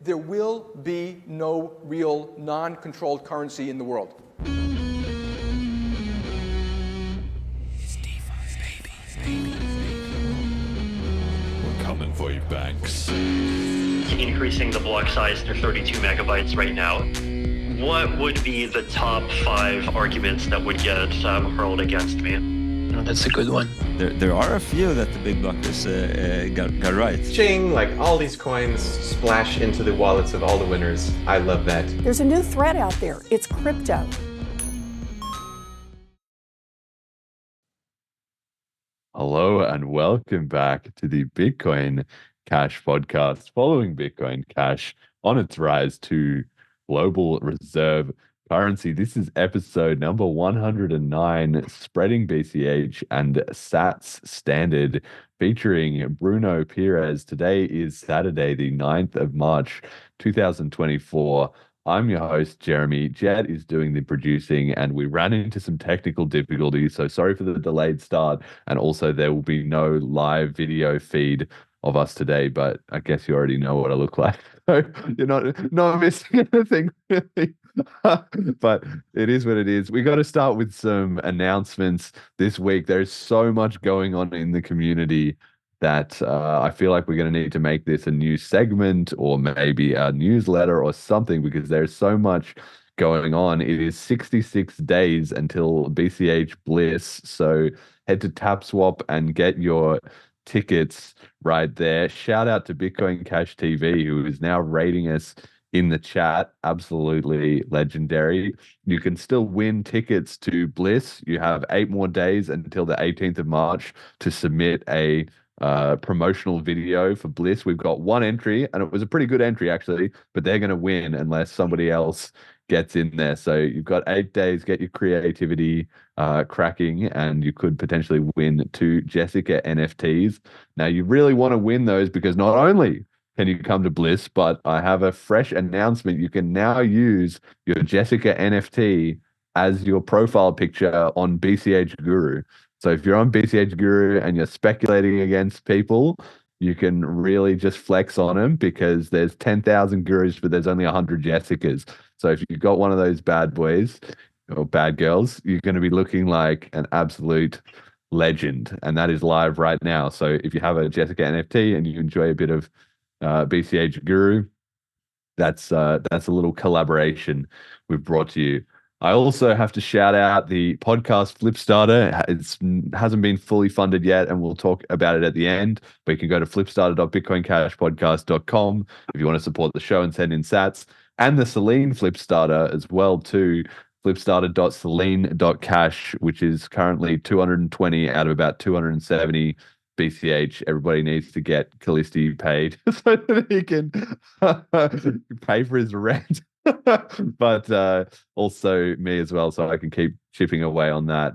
There will be no real non-controlled currency in the world. We're coming for you, banks. Increasing the block size to 32 megabytes right now. What would be the top 5 arguments that would get hurled against me? That's a good one. There are a few that the big blockers got right. Ching, like all these coins splash into the wallets of all the winners. I love that. There's a new threat out there. It's crypto. Hello and welcome back to the Bitcoin Cash podcast, following Bitcoin Cash on its rise to global reserve currency. This is episode number 109, Spreading BCH and Sats Standard, featuring Bruno Pires. Today is Saturday, the 9th of March, 2024. I'm your host, Jeremy. Jet is doing the producing, and we ran into some technical difficulties, so sorry for the delayed start. And also, there will be no live video feed of us today, but I guess you already know what I look like. So you're not missing anything, really. But it is what it is. We got to start with some announcements this week. There's so much going on in the community that I feel like we're going to need to make this a new segment or maybe a newsletter or something, because there's so much going on. It is 66 days until BCH Bliss. So head to TapSwap and get your tickets right there. Shout out to Bitcoin Cash TV, who is now rating us in the chat. Absolutely legendary. You can still win tickets to Bliss. You have 8 more days until the 18th of March to submit a promotional video for Bliss. We've got one entry, and it was a pretty good entry actually, but they're going to win unless somebody else gets in there. So you've got 8 days, get your creativity cracking, and you could potentially win 2 Jessica NFTs. Now you really want to win those, because not only can you come to Bliss, but I have a fresh announcement. You can now use your Jessica NFT as your profile picture on BCH Guru. So if you're on BCH Guru and you're speculating against people, you can really just flex on them, because there's 10,000 gurus, but there's only 100 Jessicas. So if you've got one of those bad boys or bad girls, you're going to be looking like an absolute legend. And that is live right now. So if you have a Jessica NFT and you enjoy a bit of BCH Guru, that's a little collaboration we've brought to you. I also have to shout out the podcast Flipstarter. It hasn't been fully funded yet, and we'll talk about it at the end. But you can go to flipstarter.bitcoincashpodcast.com if you want to support the show and send in sats. And the Selene Flipstarter as well too, flipstarter.selene.cash, which is currently 220 out of about 270 BCH. Everybody needs to get Callisti paid so that he can pay for his rent. But also me as well, so I can keep chipping away on that.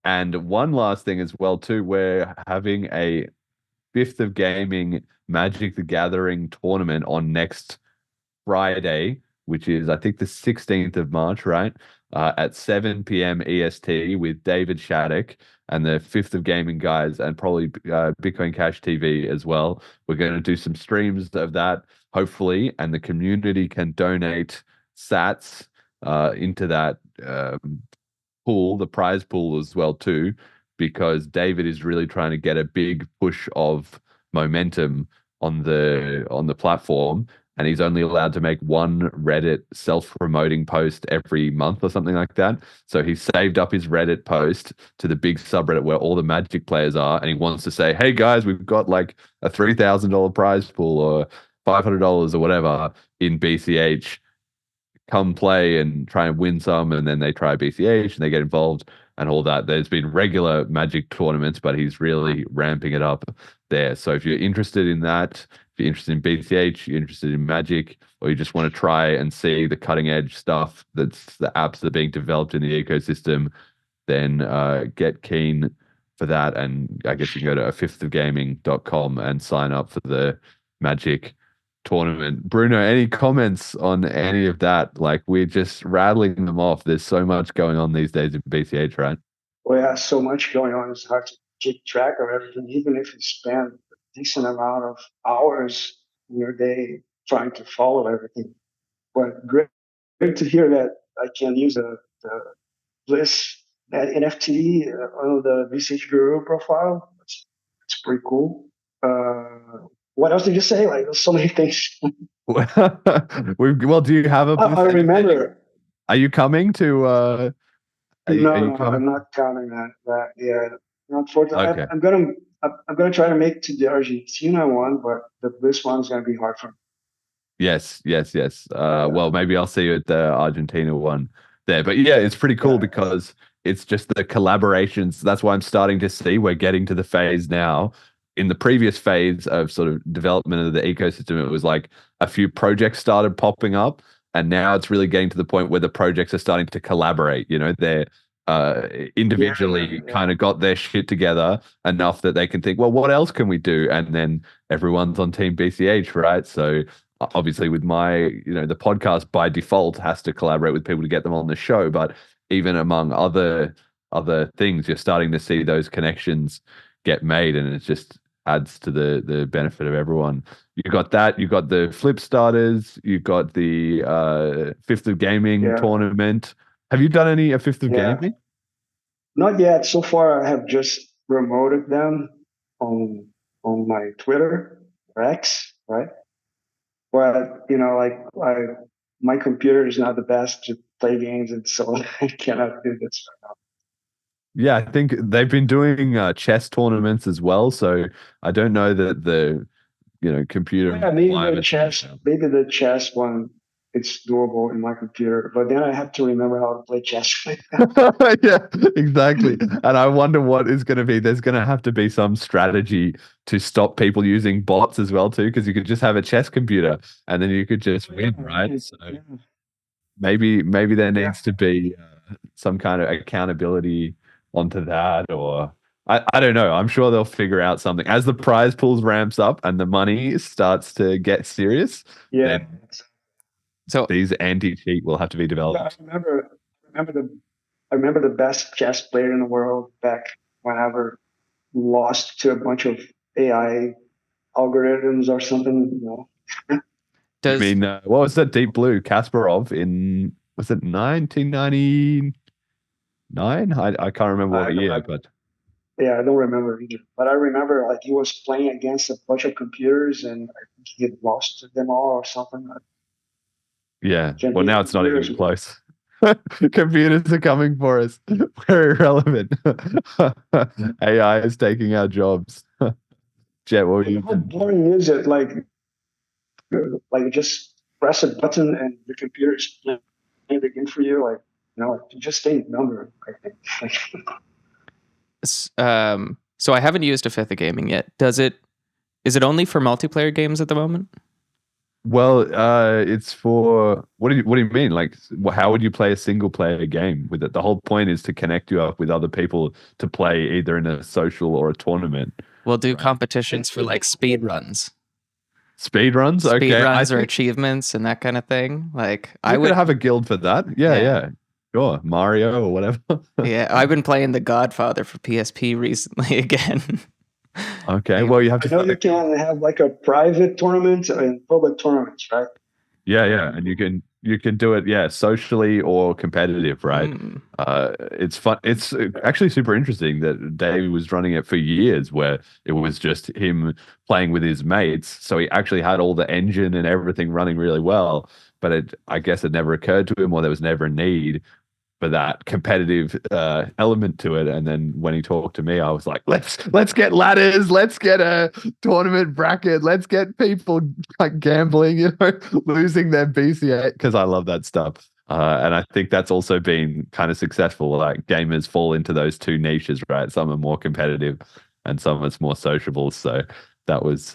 And one last thing as well too, we're having a 5th of Gaming Magic the Gathering tournament on next Friday, which is I think the 16th of March, right? At 7 p.m. EST with David Shattuck and the 5th of Gaming guys, and probably Bitcoin Cash TV as well. We're going to do some streams of that, hopefully, and the community can donate sats into that pool, the prize pool as well too, because David is really trying to get a big push of momentum on the platform. And he's only allowed to make one Reddit self-promoting post every month or something like that. So he saved up his Reddit post to the big subreddit where all the Magic players are, and he wants to say, hey guys, we've got like a $3,000 prize pool or $500 or whatever in BCH. Come play and try and win some. And then they try BCH and they get involved and all that. There's been regular Magic tournaments, but he's really ramping it up there. So if you're interested in that, if you're interested in BCH, you're interested in Magic, or you just want to try and see the cutting edge stuff, that's the apps that are being developed in the ecosystem, then get keen for that. And I guess you can go to fifthofgaming.com and sign up for the Magic tournament. Bruno, any comments on any of that? Like, we're just rattling them off. There's so much going on these days in BCH, right? Well, yeah, so much going on. It's hard to keep track of everything, even if you spend a decent amount of hours in your day trying to follow everything. But great to hear that I can use the Bliss NFT on the BCH Guru profile. It's pretty cool. What else did you say? Like, there's so many things. Well, do you have a Bliss I NFT? remember. Are you coming to? Are you No, coming? I'm not counting that. Yeah, unfortunately, Okay. I'm gonna try to make to the Argentina one, but the Bliss one's gonna be hard for me. Yes. Yeah, Well, maybe I'll see you at the Argentina one there. But yeah, it's pretty cool yeah, because it's just the collaborations. That's why I'm starting to see we're getting to the phase now. In the previous phase of sort of development of the ecosystem, it was like a few projects started popping up, and now it's really getting to the point where the projects are starting to collaborate. They're individually yeah. kind of got their shit together enough that they can think, well, what else can we do? And then everyone's on Team BCH, right? So obviously with the podcast by default has to collaborate with people to get them on the show, but even among other things, you're starting to see those connections get made, and it just adds to the benefit of everyone. You got that, you got the flip starters, you got the Fifth of Gaming Yeah. tournament. Have you done any Fifth of Yeah. Gaming? Not yet. So far, I have just promoted them on my Twitter or X, right? But my computer is not the best to play games, and so I cannot do this right now. Yeah, I think they've been doing chess tournaments as well. So I don't know that the computer Yeah, maybe requirements. maybe the chess one, it's doable in my computer. But then I have to remember how to play chess. Yeah, exactly. And I wonder what is going to be. There's going to have to be some strategy to stop people using bots as well, too, because you could just have a chess computer and then you could just win, right? So maybe there needs to be some kind of accountability onto that, or I don't know. I'm sure they'll figure out something as the prize pools ramps up and the money starts to get serious. Yeah. Then So these anti-cheat will have to be I developed. remember the best chess player in the world back whenever lost to a bunch of AI algorithms or something. I does mean, what was that Deep Blue Kasparov in? Was it 1999? I can't remember I, what I, year, but yeah, I don't remember either. But I remember like he was playing against a bunch of computers, and I think he had lost to them all or something. yeah. Can't Well, be now it's not years even ago. close. Computers are coming for us. We're irrelevant. AI is taking our jobs. Jet, what were you How saying? boring is it? Like you just press a button and the computer is playing the game for you. Like you just stay in number. I think. so I haven't used a Fifth of Gaming yet. Is it only for multiplayer games at the moment? Well, it's for what do you mean? Like, how would you play a single player game with it? The whole point is to connect you up with other people to play either in a social or a tournament. We'll do Right. competitions for like speed runs. Speed runs, okay. Speed I runs or think achievements and that kind of thing. Like I would have a guild for that. Yeah. Sure, Mario or whatever. Yeah, I've been playing The Godfather for PSP recently again. Okay, well, you have I to know start you can have like a private tournament and public tournaments, right? Yeah, and you can do it, yeah, socially or competitive, right? Mm. It's fun. It's actually super interesting that Dave was running it for years, where it was just him playing with his mates. So he actually had all the engine and everything running really well, but I guess it never occurred to him, or there was never a need for that competitive element to it. And then when he talked to me, I was like, let's get ladders, let's get a tournament bracket, let's get people like gambling, losing their BCA, because I love that stuff. And I think that's also been kind of successful. Like gamers fall into those two niches, right? Some are more competitive and some are more sociable. So that was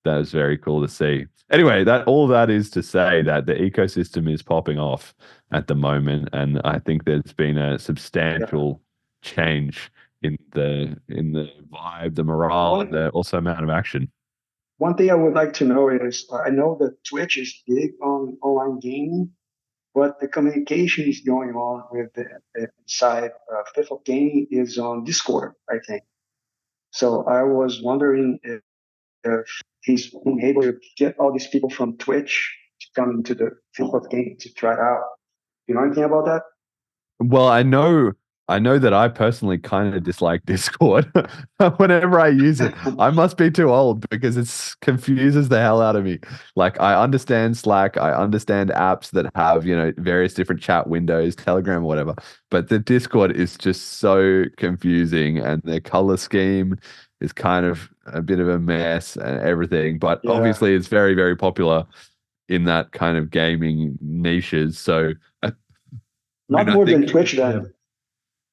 very cool to see. Anyway, all that is to say that the ecosystem is popping off at the moment, and I think there's been a substantial change in the vibe, the morale, and the also amount of action. One thing I would like to know is I know that Twitch is big on online gaming, but the communication is going on with the side Fifth of Gaming is on Discord, I think. So I was wondering if he's being able to get all these people from Twitch to come into the field of game to try it out. You know anything about that? Well, I know that I personally kind of dislike Discord whenever I use it. I must be too old because it confuses the hell out of me. Like I understand Slack, I understand apps that have, various different chat windows, Telegram, whatever. But the Discord is just so confusing and the color scheme is kind of a bit of a mess and everything. But Yeah. obviously it's very, very popular in that kind of gaming niches. So Not I more than think- Twitch then. yeah.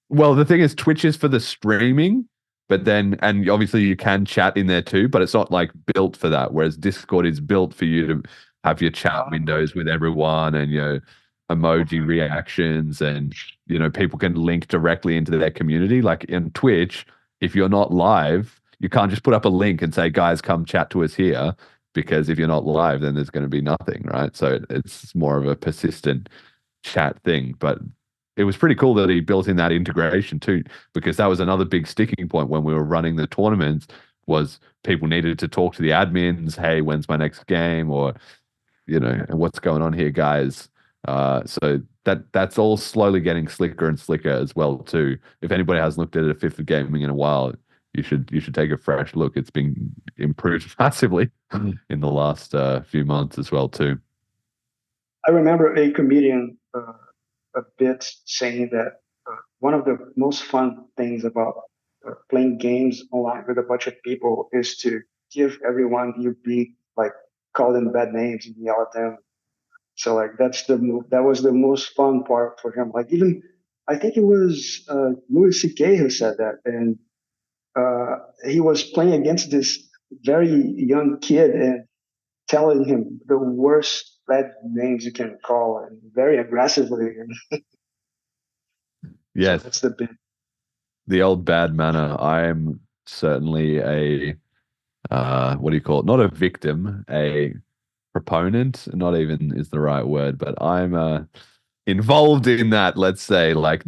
Well, the thing is, Twitch is for the streaming, but then, and obviously you can chat in there too, but it's not like built for that. Whereas Discord is built for you to have your chat windows with everyone and your emoji reactions, and people can link directly into their community. Like in Twitch, if you're not live, you can't just put up a link and say, "Guys, come chat to us here," because if you're not live, then there's going to be nothing, right? So it's more of a persistent chat thing, but it was pretty cool that he built in that integration too, because that was another big sticking point when we were running the tournaments. Was people needed to talk to the admins, "Hey, when's my next game?" or what's going on here, guys. So that's all slowly getting slicker and slicker as well too. If anybody hasn't looked at a Fifth of Gaming in a while, you should take a fresh look. It's been improved massively in the last few months as well too. I remember a comedian a bit saying that one of the most fun things about playing games online with a bunch of people is to give everyone you beat, like, call them bad names and yell at them. So like that was the most fun part for him. Like even I think it was Louis C.K. who said that, and he was playing against this very young kid and telling him the worst bad names you can call, and very aggressively. Yes, so that's the bit. The old bad manner. I'm certainly a what do you call it? Not a victim, a proponent. Not even is the right word, but I'm involved in that. Let's say, like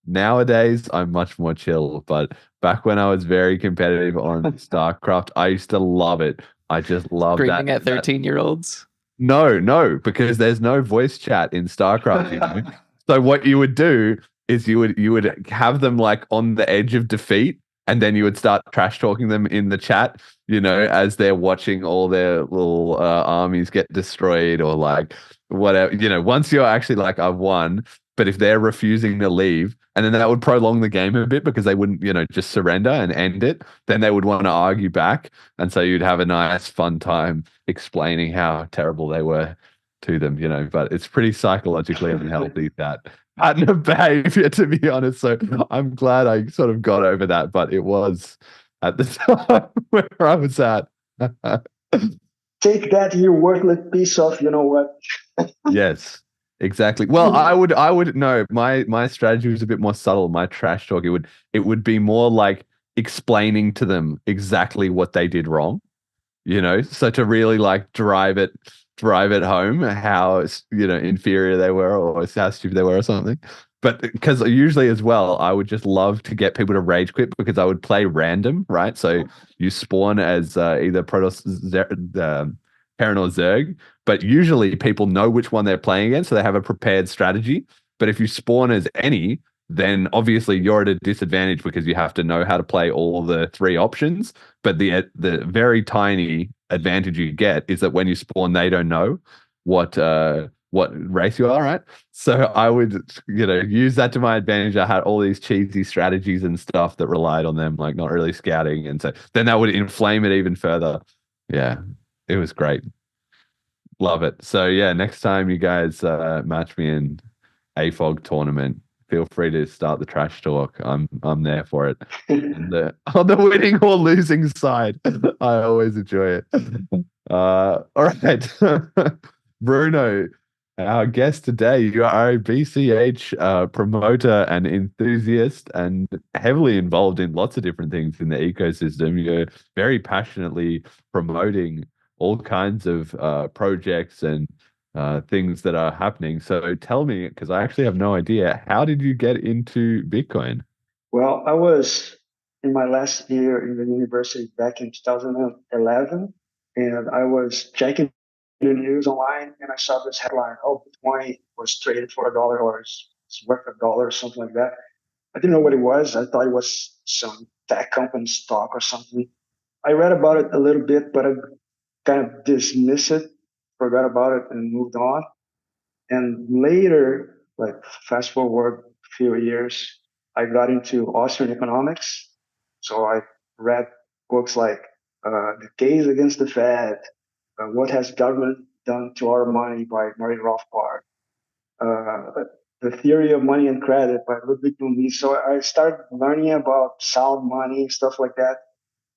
nowadays, I'm much more chill. But back when I was very competitive on StarCraft, I used to love it. I just loved that. Screaming at 13-year-olds. No, because there's no voice chat in StarCraft. So what you would do is you would have them like on the edge of defeat, and then you would start trash talking them in the chat, as they're watching all their little armies get destroyed or like whatever. Once you're actually like, "I've won," but if they're refusing to leave, and then that would prolong the game a bit because they wouldn't, just surrender and end it, then they would want to argue back. And so you'd have a nice fun time explaining how terrible they were to them, but it's pretty psychologically unhealthy, that pattern of behavior, to be honest. So I'm glad I sort of got over that, but it was at the time where I was at. Take that, you worthless piece of, you know what? Yes, exactly. Well, I would know my strategy was a bit more subtle. My trash talk, it would be more like explaining to them exactly what they did wrong, so to really like drive it home how inferior they were or how stupid they were or something. But because usually as well, I would just love to get people to rage quit because I would play random, right? So you spawn as either Protoss, Terran or Zerg, but usually people know which one they're playing against, so they have a prepared strategy. But if you spawn as any, then obviously you're at a disadvantage because you have to know how to play all the three options. But the very tiny advantage you get is that when you spawn, they don't know what race you are, right? So I would, use that to my advantage. I had all these cheesy strategies and stuff that relied on them, like not really scouting. And so then that would inflame it even further. Yeah, it was great. Love it. So yeah, next time you guys match me in AFOG tournament, feel free to start the trash talk. I'm there for it. on the winning or losing side. I always enjoy it. All right. Bruno, our guest today, you are a BCH promoter and enthusiast and heavily involved in lots of different things in the ecosystem. You're very passionately promoting all kinds of projects and things that are happening. So tell me, because I actually have no idea, how did you get into Bitcoin? Well, I was in my last year in the university back in 2011, and I was checking the news online, and I saw this headline: "Oh, Bitcoin was traded for $1, or it's worth $1, or something like that." I didn't know what it was. I thought it was some tech company stock or something. I read about it a little bit, but I kind of dismissed it, forgot about it, and moved on. And later, like fast forward a few years, I got into Austrian economics. So I read books like The Case Against the Fed, What Has Government Done to Our Money by Murray Rothbard, The Theory of Money and Credit by Ludwig von Mises. So I started learning about sound money, stuff like that.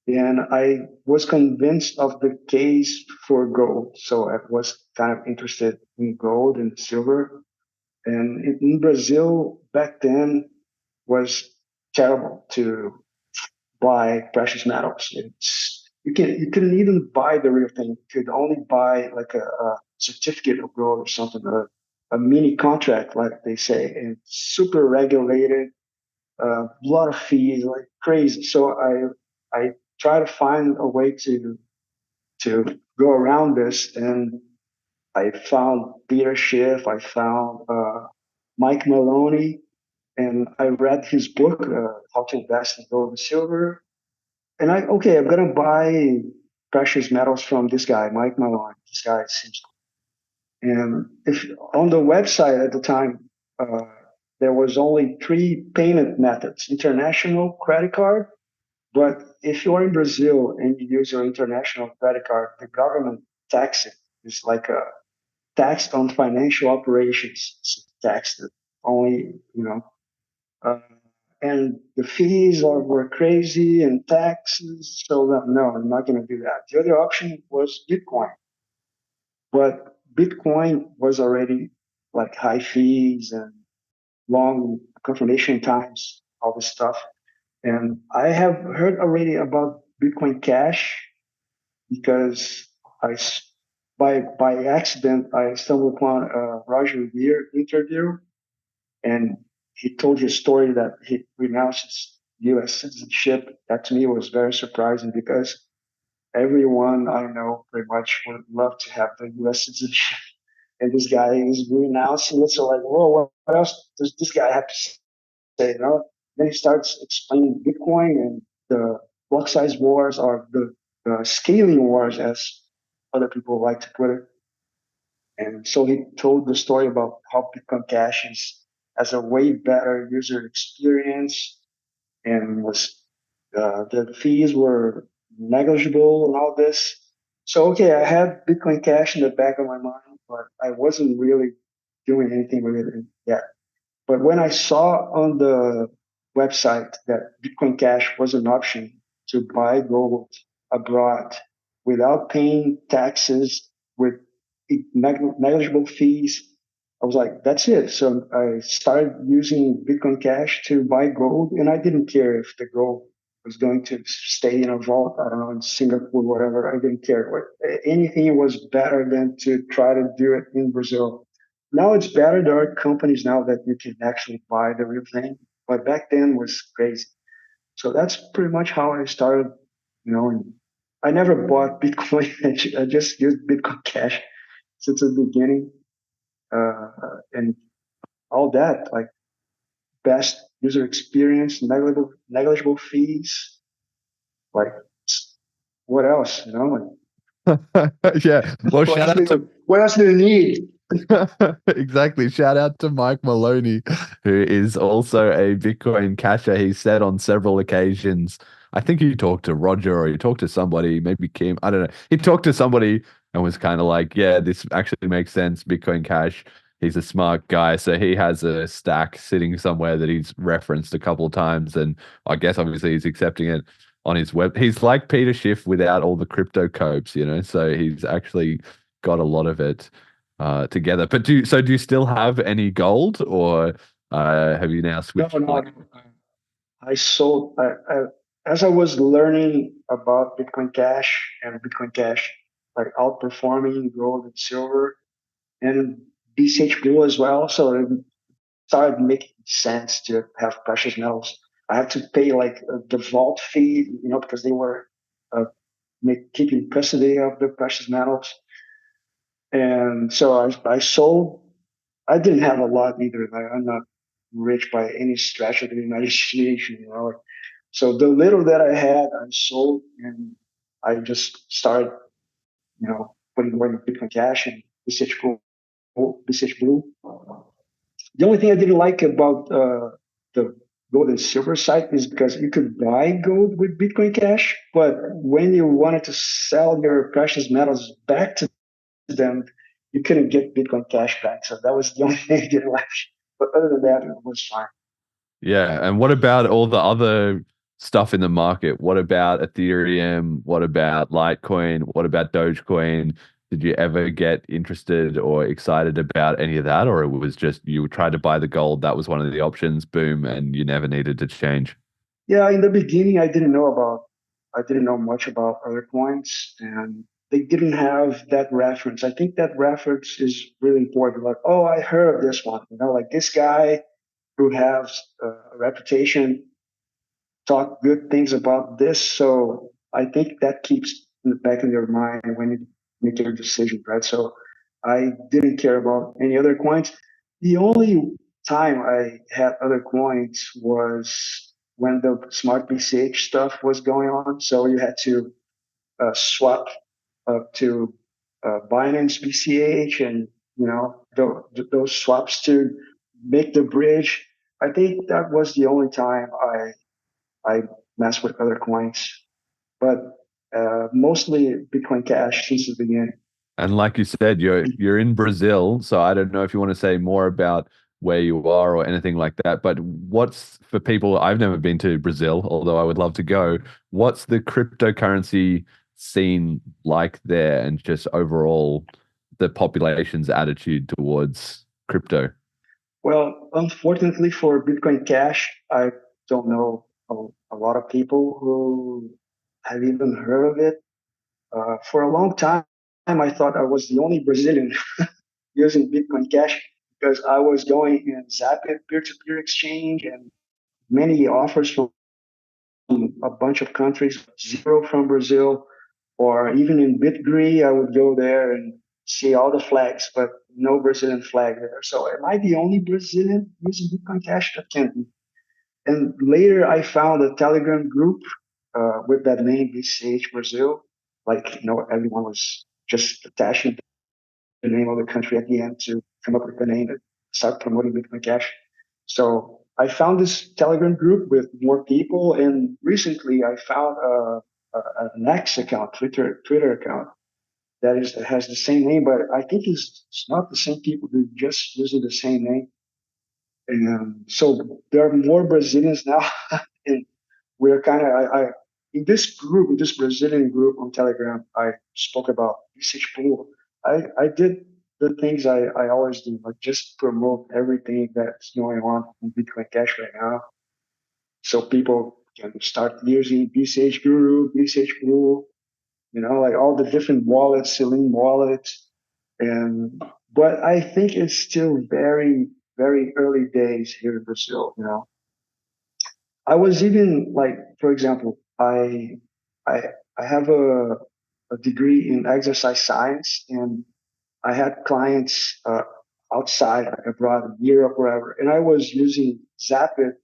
And I was convinced of the case for gold. So I was kind of interested in gold and silver. And in Brazil back then was terrible to buy precious metals. You couldn't even buy the real thing. You could only buy like a certificate of gold or something, a mini contract, like they say, and super regulated, a lot of fees, like crazy. So I try to find a way to go around this, and I found Peter Schiff, I found Mike Maloney, and I read his book, How to Invest in Gold and Silver. And I'm gonna buy precious metals from this guy, Mike Maloney. This guy seems cool. And if on the website at the time, there was only three payment methods: international, credit card. But if you're in Brazil and you use your international credit card, the government tax it. It's like a tax on financial operations. It's a tax that only, uh, and the fees were crazy and taxes. So no, I'm not going to do that. The other option was Bitcoin, but Bitcoin was already like high fees and long confirmation times, all this stuff. And I have heard already about Bitcoin Cash because by accident I stumbled upon a Roger Ver interview, and he told you a story that he renounced his U.S. citizenship. That to me was very surprising because everyone I know pretty much would love to have the U.S. citizenship, and this guy is renouncing it. So like, whoa, what else does this guy have to say? Then he starts explaining Bitcoin and the block size wars, or the scaling wars, as other people like to put it. And so he told the story about how Bitcoin Cash has a way better user experience, and the fees were negligible and all this. So okay, I had Bitcoin Cash in the back of my mind, but I wasn't really doing anything with it yet. But when I saw on the website that Bitcoin Cash was an option to buy gold abroad without paying taxes, with negligible fees, I was like, that's it. So I started using Bitcoin Cash to buy gold, and I didn't care if the gold was going to stay in a vault, I don't know, in Singapore, whatever. I didn't care. Anything was better than to try to do it in Brazil. Now it's better. There are companies now that you can actually buy the real thing, but back then was crazy. So that's pretty much how I started. And I never bought Bitcoin. I just used Bitcoin Cash since the beginning, and all that, like best user experience, negligible fees. Like, what else? Yeah. Well, shout out to what else do you need? exactly. Shout out to Mike Maloney, who is also a Bitcoin casher. He said on several occasions, I think he talked to Roger or he talked to somebody, maybe Kim. I don't know. He talked to somebody and was kind of like, yeah, this actually makes sense. Bitcoin Cash. He's a smart guy. So he has a stack sitting somewhere that he's referenced a couple of times. And I guess obviously he's accepting it on his web. He's like Peter Schiff without all the crypto copes, so he's actually got a lot of it together. But do you still have any gold, or have you now switched? No. I sold. As I was learning about Bitcoin Cash, and Bitcoin Cash like outperforming gold and silver and BCH Blue as well, so it started making sense to have precious metals. I had to pay like the vault fee, because they were keeping custody of the precious metals. And so I sold. I didn't have a lot either. I'm not rich by any stretch of the imagination, So the little that I had, I sold, and I just started, putting more in Bitcoin Cash and BCH Blue. The only thing I didn't like about the gold and silver site is because you could buy gold with Bitcoin Cash, but when you wanted to sell your precious metals back to them, you couldn't get Bitcoin Cash back. So that was the only thing I didn't like. But other than that, it was fine. Yeah. And what about all the other stuff in the market? What about Ethereum? What about Litecoin? What about Dogecoin? Did you ever get interested or excited about any of that? Or it was just you tried to buy the gold, that was one of the options, boom, and you never needed to change? Yeah, in the beginning, I didn't know much about other coins, and they didn't have that reference. I think that reference is really important. Like, oh, I heard of this one. Like this guy who has a reputation talk good things about this. So I think that keeps in the back of your mind when you make your decision, right? So I didn't care about any other coins. The only time I had other coins was when the smart BCH stuff was going on. So you had to swap up to Binance BCH, and those swaps to make the bridge. I think that was the only time I mess with other coins, but mostly Bitcoin Cash since the beginning. And like you said, you're in Brazil, so I don't know if you want to say more about where you are or anything like that. But what's for people? I've never been to Brazil, although I would love to go. What's the cryptocurrency scene like there, and just overall the population's attitude towards crypto? Well, unfortunately for Bitcoin Cash, I don't know a lot of people who have even heard of it. For a long time, I thought I was the only Brazilian using Bitcoin Cash because I was going in Zapit peer-to-peer exchange and many offers from a bunch of countries, zero from Brazil, or even in BitGree, I would go there and see all the flags, but no Brazilian flag there. So am I the only Brazilian using Bitcoin Cash? That can't be. And later I found a Telegram group with that name, BCH Brazil. Like, everyone was just attaching the name of the country at the end to come up with the name and start promoting Bitcoin Cash. So I found this Telegram group with more people, and recently I found an X account, Twitter account that has the same name, but I think it's not the same people who just using the same name. And so there are more Brazilians now, and we're kind of in this group, in this Brazilian group on Telegram. I spoke about BCH Pool. I did the things I always do, like just promote everything that's going on Bitcoin Cash right now, so people can start using BCH Guru, BCH Pool, like all the different wallets, Shilling wallets, and but I think it's still very, very early days here in Brazil. I was even like, for example, I I have a degree in exercise science, and I had clients outside, like abroad, in Europe, wherever, and I was using Zapit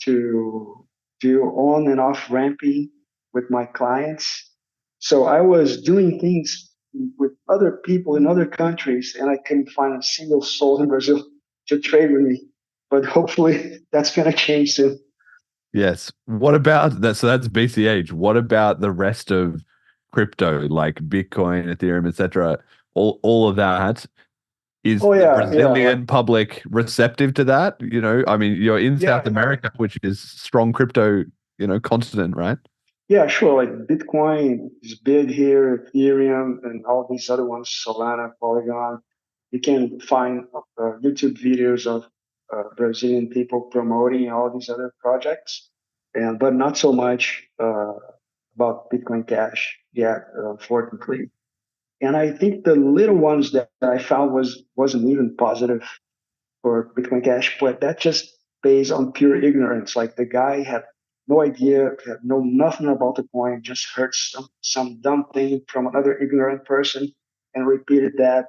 to do on and off ramping with my clients. So I was doing things with other people in other countries, and I couldn't find a single soul in Brazil to trade with me. But hopefully that's going to change soon. Yes. What about that? So that's BCH. What about the rest of crypto, like Bitcoin, Ethereum, etc.? All of that. Is Oh the yeah, Brazilian public receptive to that? I mean, you're in South yeah, America, which is strong crypto, continent, right? yeah, sure. Like Bitcoin is big here, Ethereum, and all these other ones, Solana, Polygon. You can find YouTube videos of Brazilian people promoting all these other projects, and but not so much about Bitcoin Cash yet, unfortunately. And I think the little ones that I found wasn't even positive for Bitcoin Cash, but that just based on pure ignorance. Like the guy had no idea, had know nothing about the coin, just heard some dumb thing from another ignorant person and repeated that.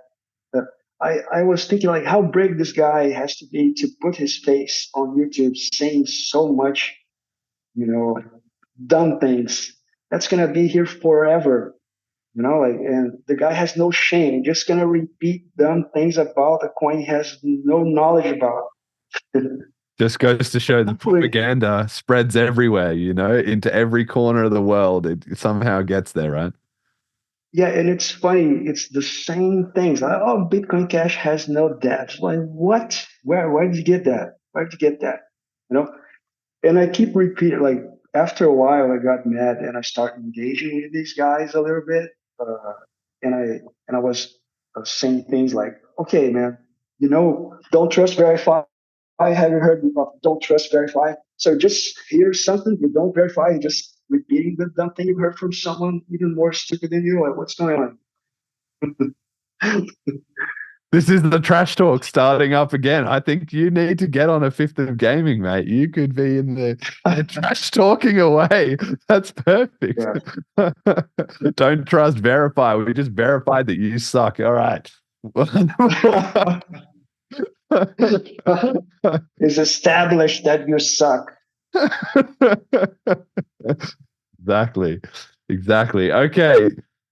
But I was thinking like how brave this guy has to be to put his face on YouTube saying so much, dumb things. That's gonna be here forever. And the guy has no shame, just gonna repeat dumb things about a coin he has no knowledge about. Just goes to show the Hopefully- propaganda spreads everywhere, into every corner of the world. It somehow gets there, right? Yeah, and it's funny. It's the same things. Like, oh, Bitcoin Cash has no debt. Like, what? Where did you get that? Where did you get that? You know? And I keep repeating. Like, after a while, I got mad and I started engaging with these guys a little bit. And I was saying things like, okay, man, don't trust verify. Have you heard of don't trust verify? So just hear something you don't verify, you just repeating the dumb thing you heard from someone even more stupid than you. Like, what's going on? This is the trash talk starting up again. I think you need to get on a Fifth of Gaming, mate. You could be in the trash talking away. That's perfect. Yeah. Don't trust verify. We just verified that you suck. All right. It's established that you suck. Exactly. Okay.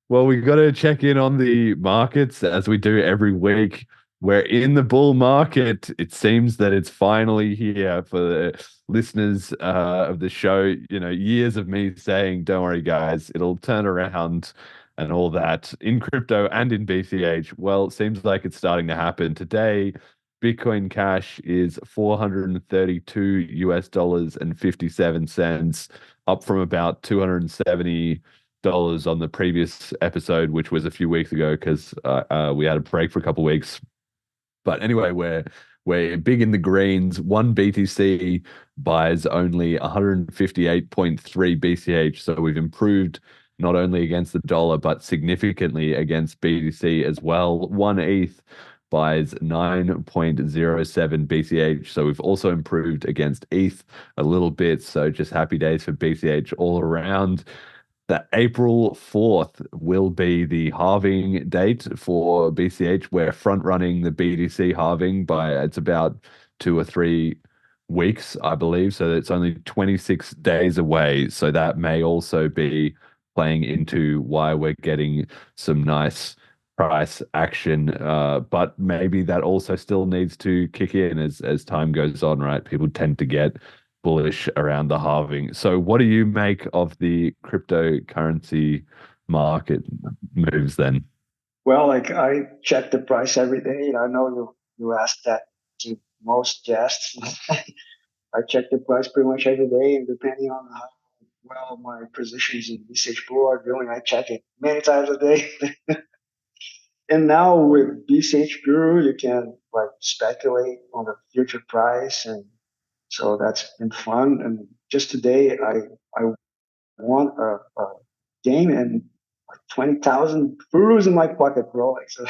Well, we got to check in on the markets as we do every week. We're in the bull market. It seems that it's finally here for the listeners of the show. Years of me saying, don't worry, guys, it'll turn around and all that in crypto and in BCH. Well, it seems like it's starting to happen today. Bitcoin Cash is $432 and 57 cents, up from about $270 on the previous episode, which was a few weeks ago because we had a break for a couple of weeks. But anyway, we're big in the greens. One BTC buys only 158.3 BCH, so we've improved not only against the dollar but significantly against BTC as well. One ETH buys 9.07 BCH. So we've also improved against ETH a little bit. So just happy days for BCH all around. The April 4th will be the halving date for BCH. We're front running the BTC halving by it's about 2 or 3 weeks, I believe. So it's only 26 days away. So that may also be playing into why we're getting some nice price action, but maybe that also still needs to kick in as time goes on, right? People tend to get bullish around the halving. So what do you make of the cryptocurrency market moves then? Well, like I check the price every day. I know you asked that to most guests. I check the price pretty much every day, and depending on how well my positions in BCH Pool are doing, I check it many times a day. And now with BCH Guru, you can like speculate on the future price, and so that's been fun. And just today, I won a game and 20,000 Gurus in my pocket, bro. Like, so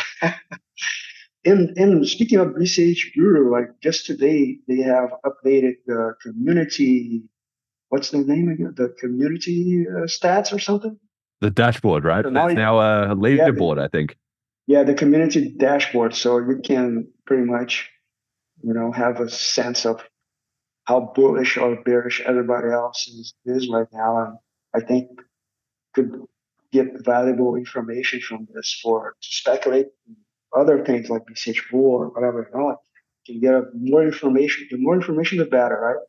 and speaking of BCH Guru, like just today they have updated the community. What's the name again? The community stats or something? The dashboard, right? So There's now a leaderboard, I think. Yeah, the community dashboard. So you can pretty much, have a sense of how bullish or bearish everybody else is right now. And I think could get valuable information from this to speculate other things like BCH Pool or whatever. You can get more information. The more information, the better, right?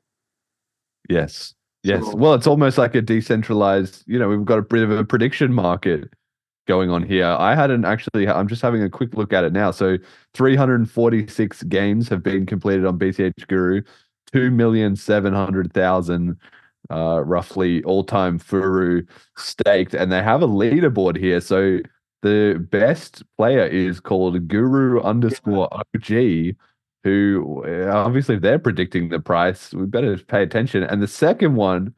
Yes. Well, it's almost like a decentralized, we've got a bit of a prediction market going on here. I'm just having a quick look at it now. So 346 games have been completed on BCH Guru, 2,700,000 roughly all-time Furu staked, and they have a leaderboard here. So the best player is called Guru_OG, who obviously if they're predicting the price, we better pay attention. And the second one,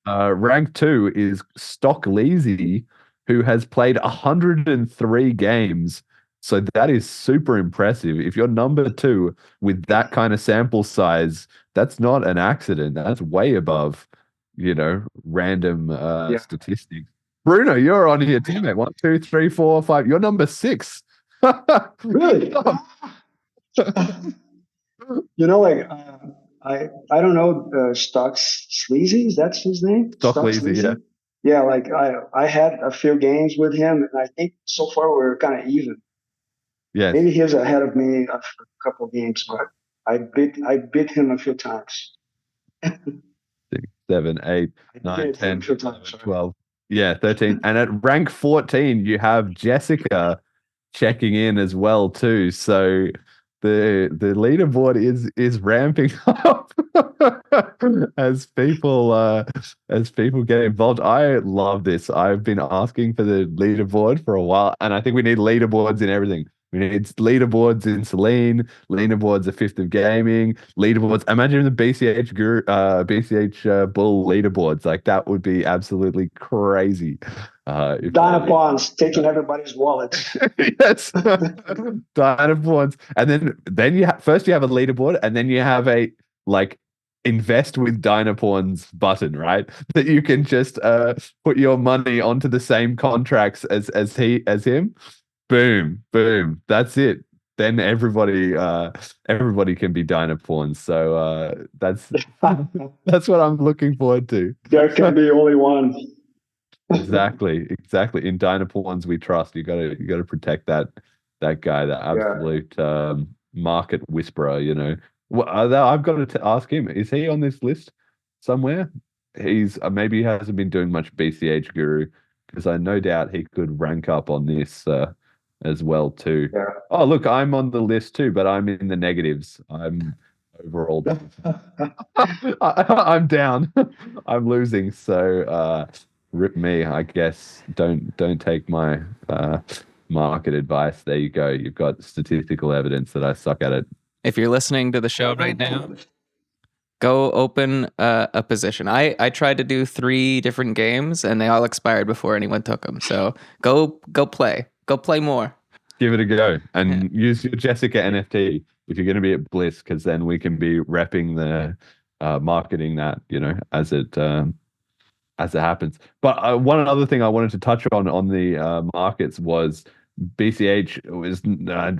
rank 2 is Stock Lazy, who has played 103 games So that is super impressive. If you're number 2 with that kind of sample size, that's not an accident. That's way above, random Yeah. statistics. Bruno, you're on here too, mate. 1, 2, 3, 4, 5. You're number 6. Really? Like I don't know Stocks Sleazy. That's his name. Stock Stock lazy, yeah. Sleazy. Yeah, like I had a few games with him, and I think so far we're kind of even. Yes. Maybe he was ahead of me a couple of games, but I beat him a few times. 6, 7, 8, I 9, did 10, a few 11, times. Sorry. 12. Yeah, 13. And at rank 14, you have Jessica checking in as well too. So the leaderboard is ramping up as people get involved. I love this. I've been asking for the leaderboard for a while, and I think we need leaderboards in everything. We need leaderboards in Celine, leaderboards at Fifth of Gaming, leaderboards. Imagine the BCH Guru, BCH Bull leaderboards. Like that would be absolutely crazy. Dynapons taking everybody's wallets. Yes, Dynapons, and then first you have a leaderboard, and then you have a like invest with Dynapons button, right? That you can just put your money onto the same contracts as him. Boom, boom. That's it. Then everybody can be Dynapawns. So that's what I'm looking forward to. There can be only one. Exactly. In Dynapawns we trust. You gotta protect that guy, that absolute market whisperer. Well, I've got to ask him, is he on this list somewhere? He's maybe he hasn't been doing much BCH Guru, because I no doubt he could rank up on this as well too. Yeah. Oh, look, I'm on the list too, but I'm in the negatives. I'm overall down. I'm down. I'm losing. So rip me, I guess. Don't take my market advice. There you go. You've got statistical evidence that I suck at it. If you're listening to the show right now, go open a position. I tried to do 3 different games and they all expired before anyone took them. So go play. Go play more. Give it a go and use your Jessica NFT if you're going to be at Bliss, because then we can be repping the marketing that, as it happens. But one other thing I wanted to touch on the markets was BCH was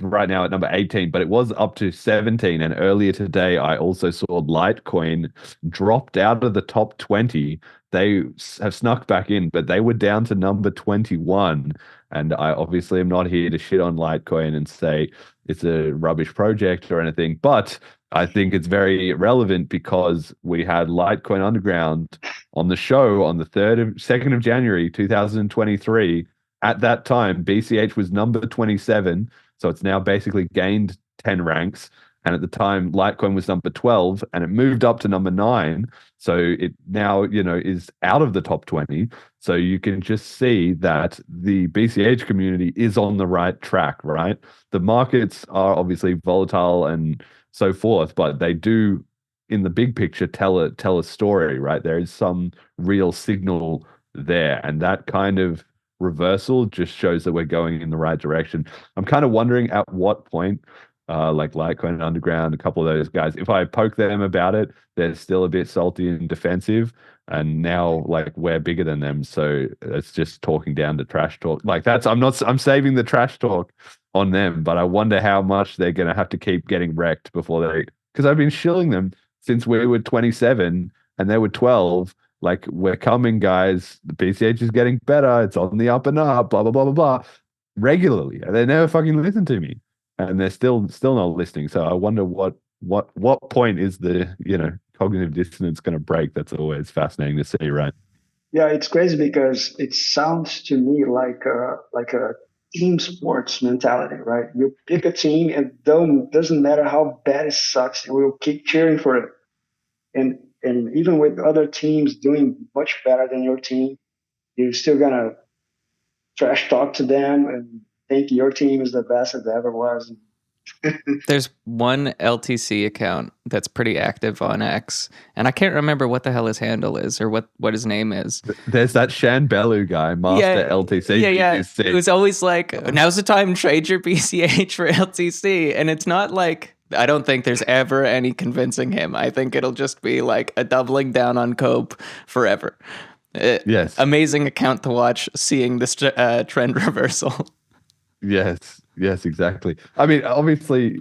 right now at number 18, but it was up to 17. And earlier today, I also saw Litecoin dropped out of the top 20. They have snuck back in, but they were down to number 21. And I obviously am not here to shit on Litecoin and say it's a rubbish project or anything, but I think it's very relevant because we had Litecoin Underground on the show on the 2nd of January 2023. At that time, BCH was number 27, so it's now basically gained 10 ranks. And at the time, Litecoin was number 12, and it moved up to number 9. So it now, is out of the top 20. So you can just see that the BCH community is on the right track, right? The markets are obviously volatile and so forth, but they do, in the big picture, tell a story, right? There is some real signal there, and that kind of reversal just shows that we're going in the right direction. I'm kind of wondering at what point, like Litecoin Underground, a couple of those guys, if I poke them about it, they're still a bit salty and defensive. And now, like, we're bigger than them, so it's just talking down to trash talk. Like I'm saving the trash talk on them, but I wonder how much they're going to have to keep getting wrecked before because I've been shilling them since we were 27 and they were 12. Like, we're coming, guys. The BCH is getting better. It's on the up and up, blah, blah, blah, blah, blah, regularly. And they never fucking listen to me. And they're still not listening. So I wonder what point is the, cognitive dissonance going to break? That's always fascinating to see, right? Yeah, it's crazy because it sounds to me like a team sports mentality, right? You pick a team and doesn't matter how bad it sucks, we'll keep cheering for it. And even with other teams doing much better than your team, you're still gonna trash talk to them and think your team is the best it ever was. There's one LTC account that's pretty active on X, and I can't remember what the hell his handle is or what his name is. There's that Shan Bellu guy, Master LTC. Yeah. BTC. It was always like, now's the time to trade your BCH for LTC, and it's not like, I don't think there's ever any convincing him. I think it'll just be like a doubling down on Cope forever. Yes. Amazing account to watch, seeing this trend reversal. Yes, exactly. I mean, obviously,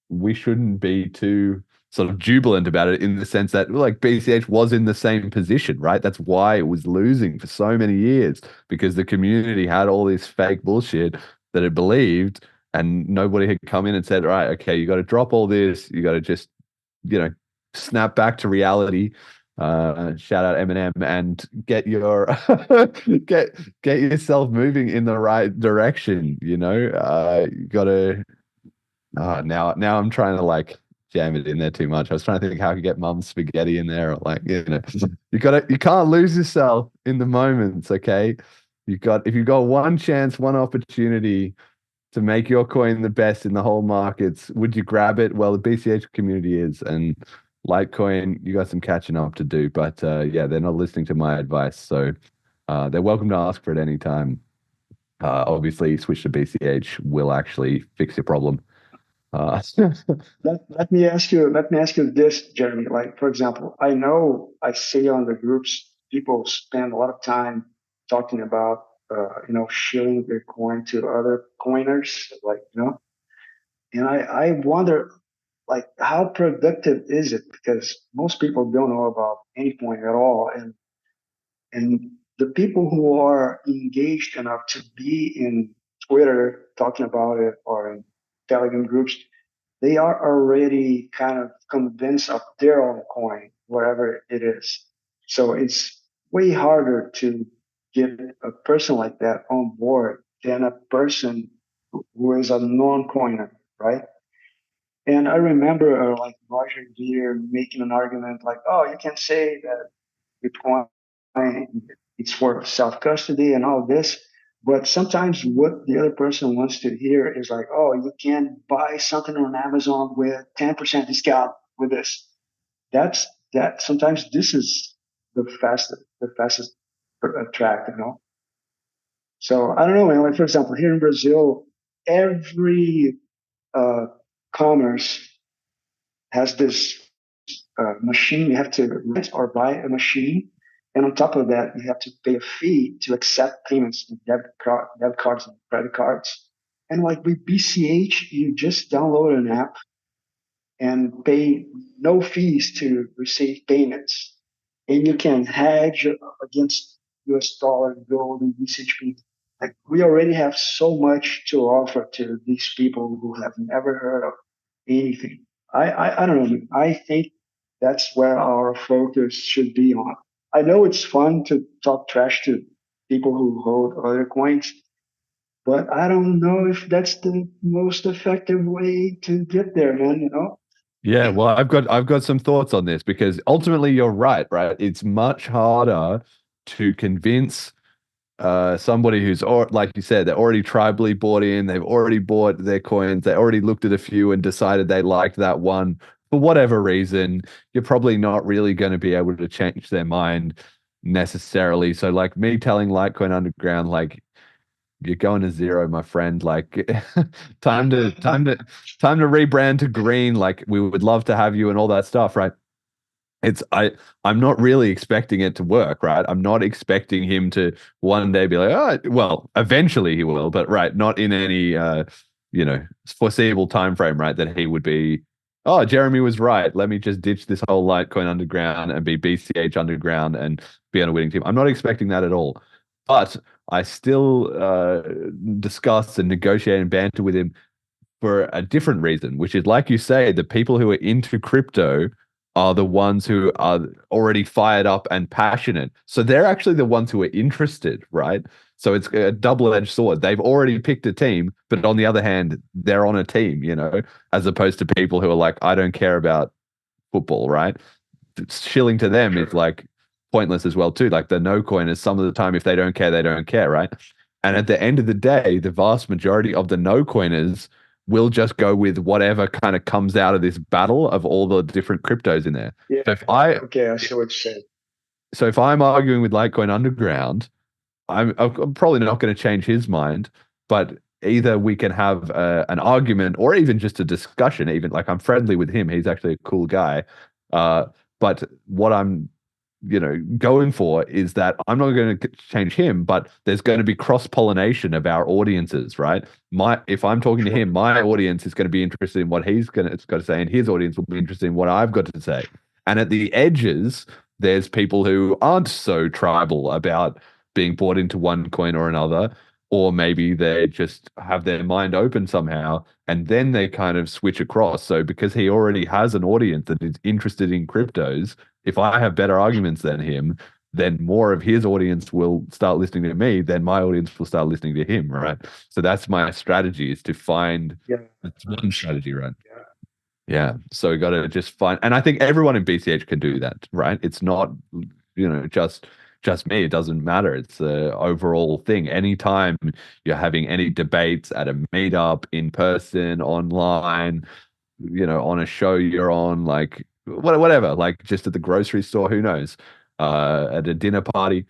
we shouldn't be too sort of jubilant about it in the sense that like BCH was in the same position, right? That's why it was losing for so many years, because the community had all this fake bullshit that it believed, and nobody had come in and said, right, okay, you got to drop all this, you got to just, snap back to reality. Shout out Eminem, and get your get yourself moving in the right direction. You gotta. Now I'm trying to like jam it in there too much. I was trying to think how I could get mum's spaghetti in there, or like you can't lose yourself in the moments. Okay, if you got one chance, one opportunity to make your coin the best in the whole markets, would you grab it? Well, the BCH community is, and Litecoin, you got some catching up to do, but they're not listening to my advice, so they're welcome to ask for it anytime. Obviously, switch to BCH will actually fix your problem. Let me ask you this, Jeremy. Like, for example, I know I see on the groups people spend a lot of time talking about shilling their coin to other coiners, and I wonder, like, how productive is it? Because most people don't know about any point at all, and the people who are engaged enough to be in Twitter talking about it, or in Telegram groups, they are already kind of convinced of their own coin, whatever it is. So it's way harder to get a person like that on board than a person who is a non-coiner, right? And I remember like Roger Gear making an argument like, oh, you can say that Bitcoin, it's for self-custody and all this. But sometimes what the other person wants to hear is like, oh, you can buy something on Amazon with 10% discount with this. That sometimes this is the fastest track, So I don't know, man. Like, for example, here in Brazil, every commerce has this machine. You have to rent or buy a machine, and on top of that, you have to pay a fee to accept payments in debit cards and credit cards. And like with BCH, you just download an app and pay no fees to receive payments, and you can hedge against US dollar, gold, and BCHP. Like, we already have so much to offer to these people who have never heard of anything. I don't know. I think that's where our focus should be on. I know it's fun to talk trash to people who hold other coins, but I don't know if that's the most effective way to get there, man. Yeah, well, I've got some thoughts on this, because ultimately you're right? It's much harder to convince somebody who's, like you said, they're already tribally bought in, they've already bought their coins, they already looked at a few and decided they liked that one for whatever reason. You're probably not really going to be able to change their mind necessarily. So like me telling Litecoin Underground, like, you're going to zero, my friend. Like, time to rebrand to green. Like, we would love to have you and all that stuff, right? I'm not really expecting it to work, right? I'm not expecting him to one day be like, oh, well, eventually he will, but right, not in any foreseeable time frame, right? That he would be, oh, Jeremy was right. Let me just ditch this whole Litecoin Underground and be BCH Underground and be on a winning team. I'm not expecting that at all. But I still discuss and negotiate and banter with him for a different reason, which is, like you say, the people who are into crypto are the ones who are already fired up and passionate. So they're actually the ones who are interested, right? So it's a double-edged sword. They've already picked a team, but on the other hand, they're on a team, as opposed to people who are like, I don't care about football, right? Shilling to them is like pointless as well too. Like, the no coiners, some of the time, if they don't care, right? And at the end of the day, the vast majority of the no coiners we'll just go with whatever kind of comes out of this battle of all the different cryptos in there. Yeah. So if I Okay, I see what you're saying. so if I'm arguing with Litecoin Underground, I'm probably not going to change his mind, but either we can have an argument or even just a discussion. Even like I'm friendly with him; he's actually a cool guy. But what I'm, going for is that I'm not going to change him, but there's going to be cross pollination of our audiences, right? If I'm talking to him, my audience is going to be interested in what he's got to say, and his audience will be interested in what I've got to say. And at the edges, there's people who aren't so tribal about being bought into one coin or another, or maybe they just have their mind open somehow and then they kind of switch across. So because he already has an audience that is interested in cryptos, if I have better arguments than him, then more of his audience will start listening to me, then my audience will start listening to him, right? So that's my strategy, is to find that's one strategy, right? Yeah. So we got to just find, and I think everyone in BCH can do that, right? It's not, just me. It doesn't matter. It's the overall thing. Anytime you're having any debates at a meetup, in person, online, on a show you're on, like whatever, like just at the grocery store, who knows, at a dinner party,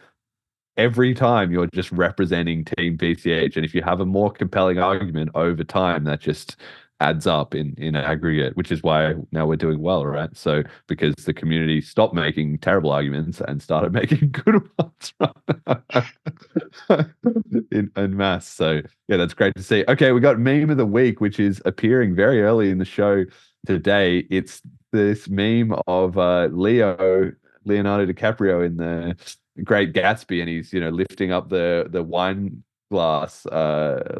every time you're just representing Team BCH. And if you have a more compelling argument over time, that just adds up in aggregate, which is why now we're doing well, right? So because the community stopped making terrible arguments and started making good ones, right? in mass. So yeah, that's great to see. Okay, we got meme of the week, which is appearing very early in the show today. It's this meme of Leonardo DiCaprio in the Great Gatsby, and he's lifting up the wine glass,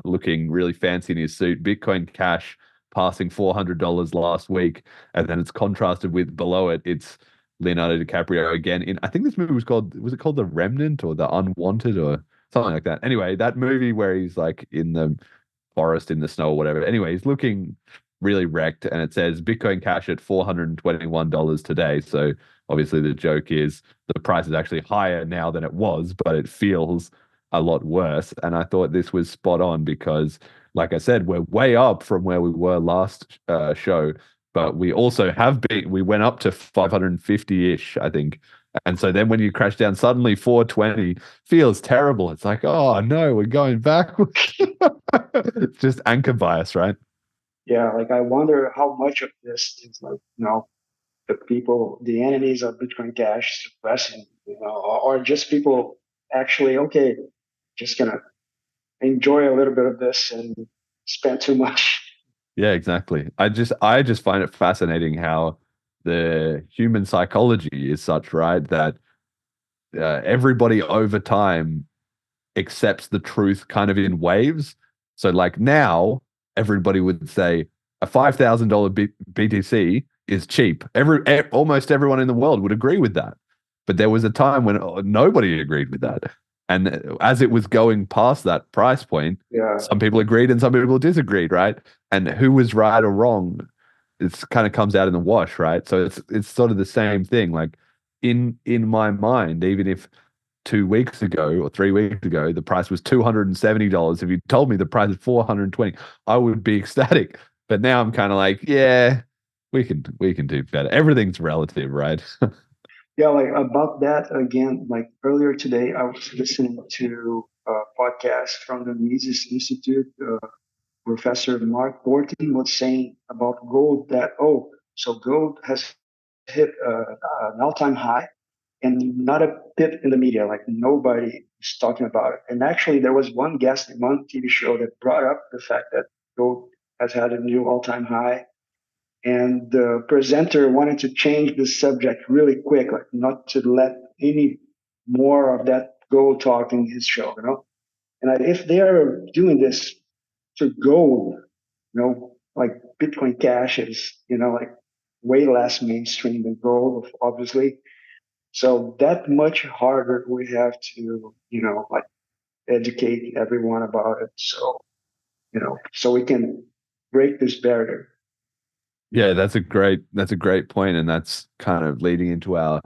looking really fancy in his suit. Bitcoin Cash passing $400 last week, and then it's contrasted with below it, it's Leonardo DiCaprio again in, I think this movie was it called The Remnant or The Unwanted or something like that. Anyway, that movie where he's like in the forest in the snow or whatever. Anyway, he's looking really wrecked, and it says Bitcoin Cash at $421 today. So obviously the joke is the price is actually higher now than it was, but it feels a lot worse. And I thought this was spot on because, like I said, we're way up from where we were last show, but we also we went up to 550-ish, I think. And so then when you crash down, suddenly 420 feels terrible. It's like, oh no, we're going backwards. It's just anchor bias, right? Yeah, like I wonder how much of this is like, the people, the enemies of Bitcoin Cash suppressing, or just people actually, okay, just gonna enjoy a little bit of this and spend too much. Yeah, exactly. I just find it fascinating how the human psychology is such, right, that everybody over time accepts the truth kind of in waves. So like now, everybody would say a $5,000 BTC is cheap. Almost everyone in the world would agree with that. But there was a time when nobody agreed with that. And as it was going past that price point, some people agreed and some people disagreed, right? And who was right or wrong, it's kind of comes out in the wash, right? So it's sort of the same thing. Like in my mind, even if 2 weeks ago or 3 weeks ago the price was $270, if you told me the price is $420, I would be ecstatic. But now I'm kind of like, yeah, we can do better. Everything's relative, right? Yeah, like about that again, like earlier today, I was listening to a podcast from the Mises Institute. Professor Mark Bortin was saying about gold that, so gold has hit an all-time high and not a bit in the media, like nobody is talking about it. And actually, there was one guest in one TV show that brought up the fact that gold has had a new all-time high. And the presenter wanted to change the subject really quick, like not to let any more of that gold talk in his show, And if they are doing this to gold, like Bitcoin Cash is, like way less mainstream than gold, obviously. So that much harder we have to, like educate everyone about it. So, so we can break this barrier. Yeah, that's a great point, and that's kind of leading into our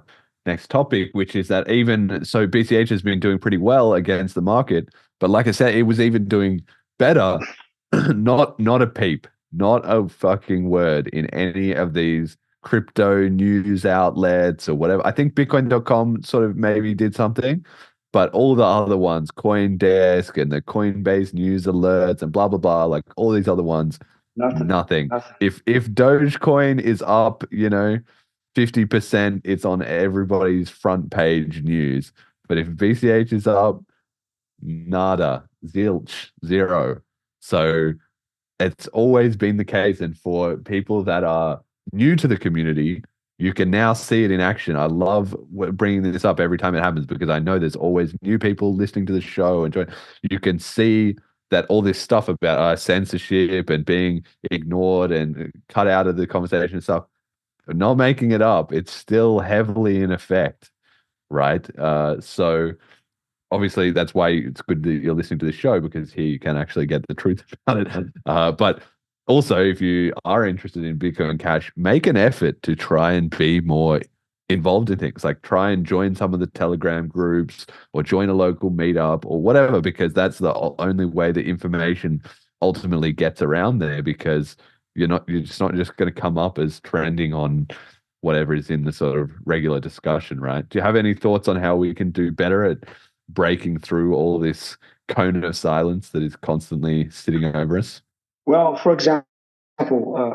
next topic, which is that even so, BCH has been doing pretty well against the market, but like I said, it was even doing better, not a peep Not a fucking word in any of these crypto news outlets or whatever. I think Bitcoin.com sort of maybe did something, but all the other ones, CoinDesk and the Coinbase news alerts and blah blah blah, like all these other ones, nothing. If Dogecoin is up, 50%, it's on everybody's front page news. But if BCH is up, nada, zilch, zero. So it's always been the case. And for people that are new to the community, you can now see it in action. I love bringing this up every time it happens because I know there's always new people listening to the show and you can see that all this stuff about censorship and being ignored and cut out of the conversation and stuff, not making it up, it's still heavily in effect, right? So obviously that's why it's good that you're listening to the show, because here you can actually get the truth about it. But also, if you are interested in Bitcoin Cash, make an effort to try and be more involved in things, like try and join some of the Telegram groups or join a local meetup or whatever, because that's the only way the information ultimately gets around there, because you're just not just going to come up as trending on whatever is in the sort of regular discussion, right? Do you have any thoughts on how we can do better at breaking through all this cone of silence that is constantly sitting over us? Well, for example,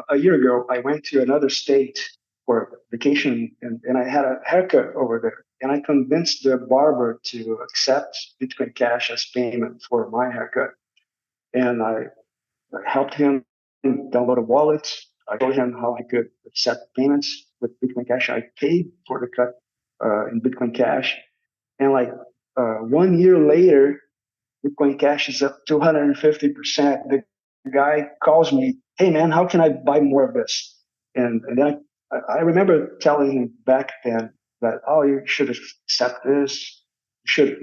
a year ago, I went to another state for vacation, and I had a haircut over there. And I convinced the barber to accept Bitcoin Cash as payment for my haircut. And I helped him download a wallet. I told him how I could accept payments with Bitcoin Cash. I paid for the cut in Bitcoin Cash. And 1 year later, Bitcoin Cash is up 250%. The guy calls me, "Hey man, how can I buy more of this?" And then I remember telling him back then that, "Oh, you should accept this. You should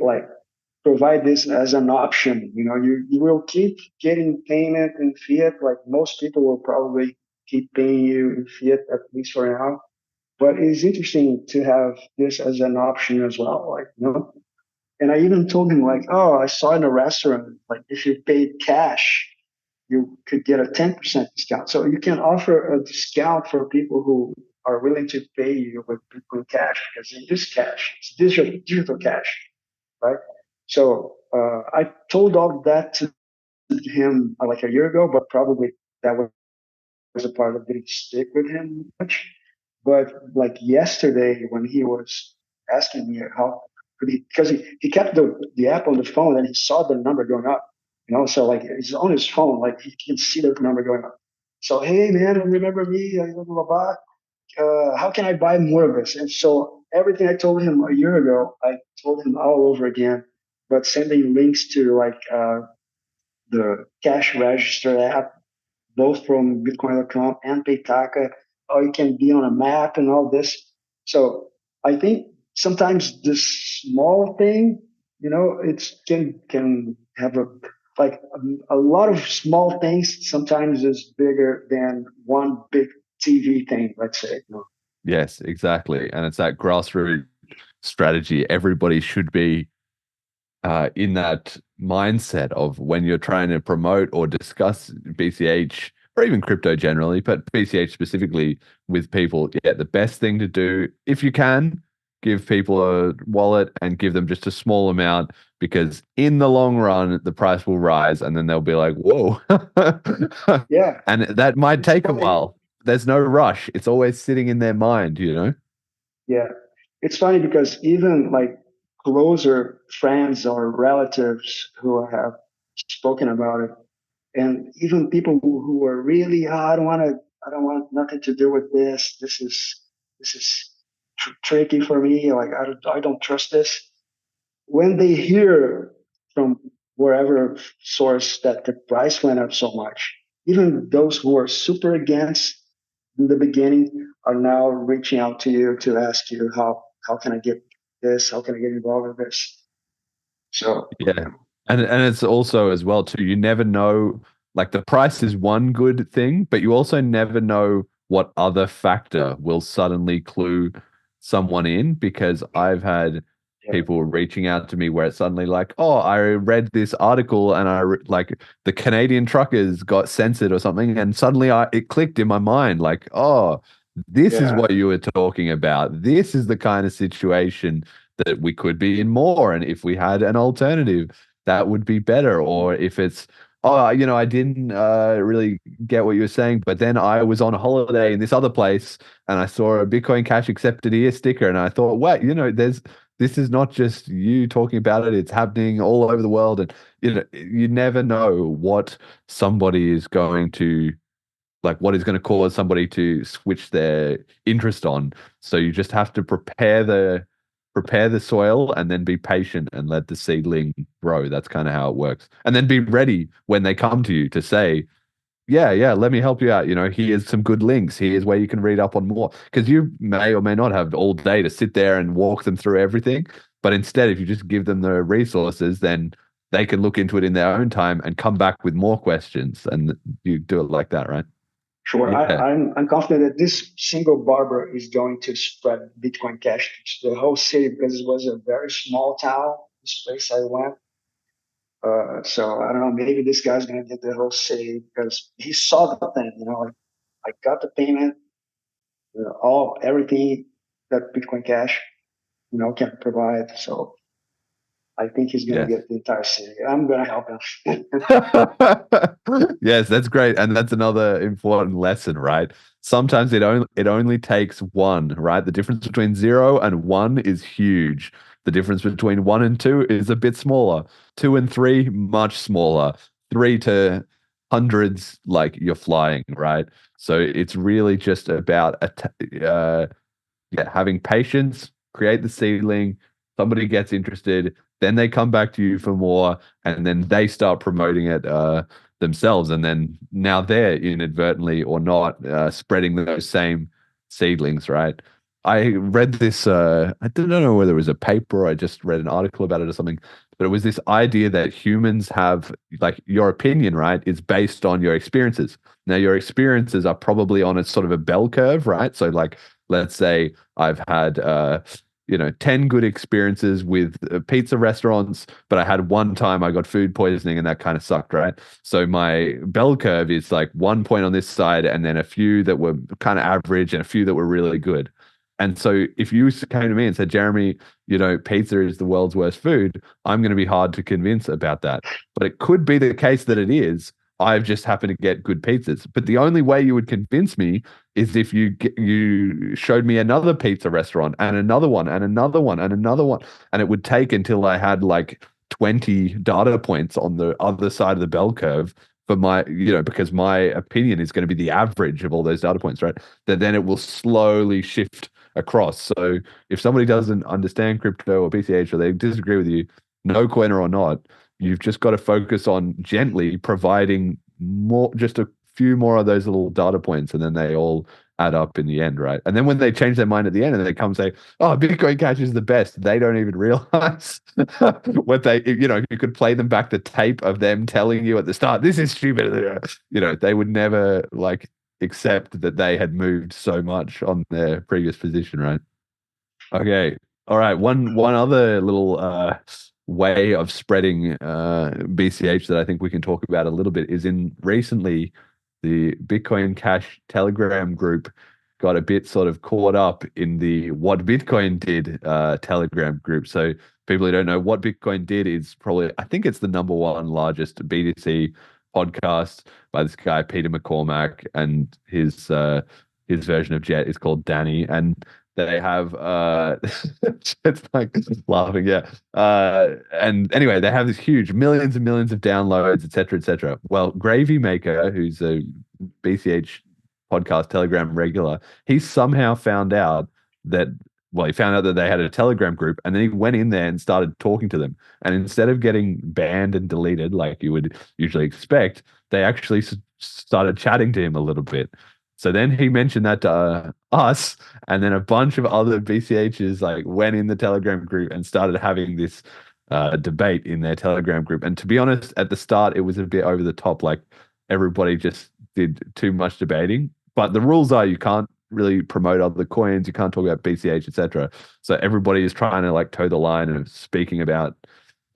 provide this as an option. You will keep getting payment in fiat. Like most people will probably keep paying you in fiat, at least for now. But it's interesting to have this as an option as well. And I even told him "Oh, I saw in a restaurant, if you paid cash, you could get a 10% discount. So you can offer a discount for people who are willing to pay you with Bitcoin Cash, because it is cash. It's digital cash, right?" So I told all that to him a year ago, but probably that was a part that didn't stick with him much. But yesterday, when he was asking me how could he, because he kept the app on the phone and he saw the number going up, so he's on his phone, he can see the number going up. So, "Hey man, remember me? Blah, blah, blah. How can I buy more of this?" And so everything I told him a year ago, I told him all over again, but sending links to the cash register app, both from Bitcoin.com and Paytaka, how you can be on a map and all this. So I think sometimes this small thing, it can have a lot of small things sometimes is bigger than one big TV thing, let's say. Yes, exactly. And it's that grassroots strategy. Everybody should be in that mindset of when you're trying to promote or discuss BCH or even crypto generally, but BCH specifically with people. Yeah, the best thing to do, if you can, give people a wallet and give them just a small amount, because in the long run, the price will rise and then they'll be like, whoa. Yeah. And that might take a while. There's no rush. It's always sitting in their mind, Yeah. It's funny because even closer friends or relatives who have spoken about it, and even people who are really, I don't want nothing to do with this. This is tricky for me. I don't trust this. When they hear from wherever source that the price went up so much, even those who are super against in the beginning are now reaching out to you to ask you how can I get this? How can I get involved with this? So yeah. And it's also as well too, you never know, the price is one good thing, but you also never know what other factor will suddenly clue someone in, because I've had people reaching out to me where it's suddenly like, oh, I read this article and like the Canadian truckers got censored or something, and suddenly it clicked in my mind like, oh, this is what you were talking about. This is the kind of situation that we could be in more, and if we had an alternative, that would be better. Or if it's, oh, I didn't really get what you were saying, but then I was on holiday in this other place and I saw a Bitcoin Cash accepted here sticker, and I thought, wait, this is not just you talking about it, it's happening all over the world. And you never know what somebody is going to, like, what is going to cause somebody to switch their interest on. So you just have to prepare the soil and then be patient and let the seedling grow. That's kind of how it works. And then be ready when they come to you to say, yeah, let me help you out. Here's some good links. Here's where you can read up on more. Because you may or may not have all day to sit there and walk them through everything. But instead, if you just give them the resources, then they can look into it in their own time and come back with more questions. And you do it like that, right? Sure. Yeah. I'm confident that this single barber is going to spread Bitcoin Cash to the whole city, because it was a very small town, this place I went. So I don't know, maybe this guy's going to get the whole city because he saw the thing, like, I got the payment, everything that Bitcoin Cash, can provide. So I think he's going to get the entire city. I'm going to help him. Yes, that's great. And that's another important lesson, right? Sometimes it only takes one, right? The difference between 0 and 1 is huge. The difference between 1 and 2 is a bit smaller. 2 and 3, much smaller. 3 to hundreds, like you're flying, right? So it's really just about having patience, create the seedling, somebody gets interested, then they come back to you for more, and then they start promoting it themselves, and then now they're inadvertently or not spreading those same seedlings, right? I read this, I don't know whether it was a paper or I just read an article about it or something, but it was this idea that humans have, like, your opinion, right, is based on your experiences. Now, your experiences are probably on a sort of a bell curve, right? So, like, let's say I've had 10 good experiences with pizza restaurants, but I had one time I got food poisoning and that kind of sucked, right? So my bell curve is like 1 point on this side and then a few that were kind of average and a few that were really good. And so if you came to me and said, Jeremy, pizza is the world's worst food, I'm going to be hard to convince about that. But it could be the case that it is. I've just happened to get good pizzas. But the only way you would convince me is if you showed me another pizza restaurant and another one and another one and another one. And it would take until I had like 20 data points on the other side of the bell curve for my, because my opinion is going to be the average of all those data points, right? Then it will slowly shift across. So if somebody doesn't understand crypto or BCH, or they disagree with you, no coiner or not, you've just got to focus on gently providing more, just a few more of those little data points, and then they all add up in the end, right? And then when they change their mind at the end and they come say, oh, Bitcoin Cash is the best, they don't even realize what they, if you could play them back the tape of them telling you at the start, this is stupid, they would never like accept that they had moved so much on their previous position, right? Okay. All right. One other little way of spreading BCH that I think we can talk about a little bit is in recently the Bitcoin Cash Telegram group got a bit sort of caught up in the What Bitcoin Did Telegram group. So people who don't know, What Bitcoin Did is probably, I think it's the number one largest BTC podcast by this guy, Peter McCormack, and his version of Jet is called Danny. And they have it's like laughing, yeah. And anyway, they have this huge millions and millions of downloads, etc., etc. Well, Gravy Maker, who's a BCH podcast Telegram regular, he somehow found out that, well, he found out that they had a Telegram group, and then he went in there and started talking to them. And instead of getting banned and deleted like you would usually expect, they actually started chatting to him a little bit. So then he mentioned that to us, and then a bunch of other BCHs like went in the Telegram group and started having this debate in their Telegram group. And to be honest, at the start, it was a bit over the top. Like everybody just did too much debating. But the rules are you can't really promote other coins. You can't talk about BCH, etc. So everybody is trying to like toe the line of speaking about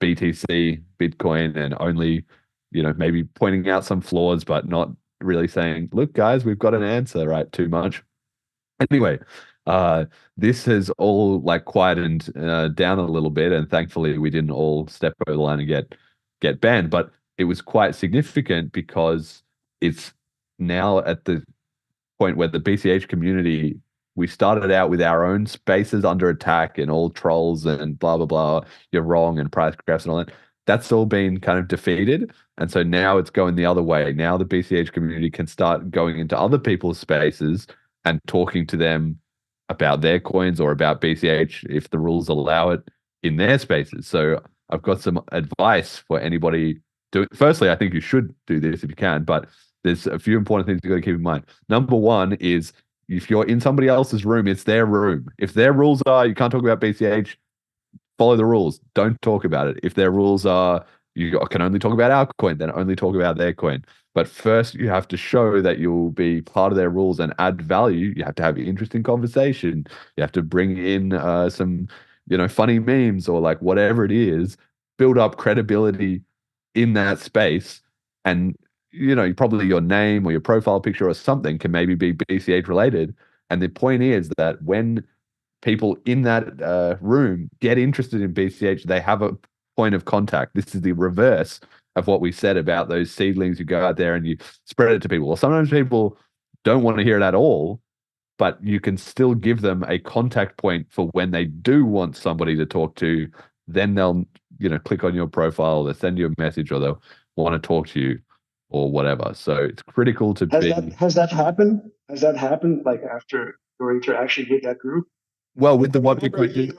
BTC, Bitcoin, and only, maybe pointing out some flaws, but not really saying, look, guys, we've got an answer, right? Too much. Anyway, this has all like quietened down a little bit, and thankfully we didn't all step over the line and get banned. But it was quite significant because it's now at the point where the BCH community, we started out with our own spaces under attack and all trolls and blah blah blah. You're wrong and price graphs and all that. That's all been kind of defeated, and so now it's going the other way. Now the BCH community can start going into other people's spaces and talking to them about their coins or about BCH if the rules allow it in their spaces. So I've got some advice for anybody doing. Firstly, I think you should do this if you can, but there's a few important things you've got to keep in mind. Number one is if you're in somebody else's room, it's their room. If their rules are you can't talk about BCH, follow the rules. Don't talk about it. If their rules are you can only talk about our coin, then only talk about their coin. But first, you have to show that you'll be part of their rules and add value. You have to have an interesting conversation. You have to bring in some, funny memes or like whatever it is. Build up credibility in that space, and probably your name or your profile picture or something can maybe be BCH related. And the point is that when people in that room get interested in BCH, they have a point of contact. This is the reverse of what we said about those seedlings. You go out there and you spread it to people. Well, sometimes people don't want to hear it at all, but you can still give them a contact point for when they do want somebody to talk to. Then they'll, click on your profile, they'll send you a message, or they'll want to talk to you or whatever. So it's critical to be. Has that happened? Has that happened like after your interaction with that group? Well, with the what Bitcoin did.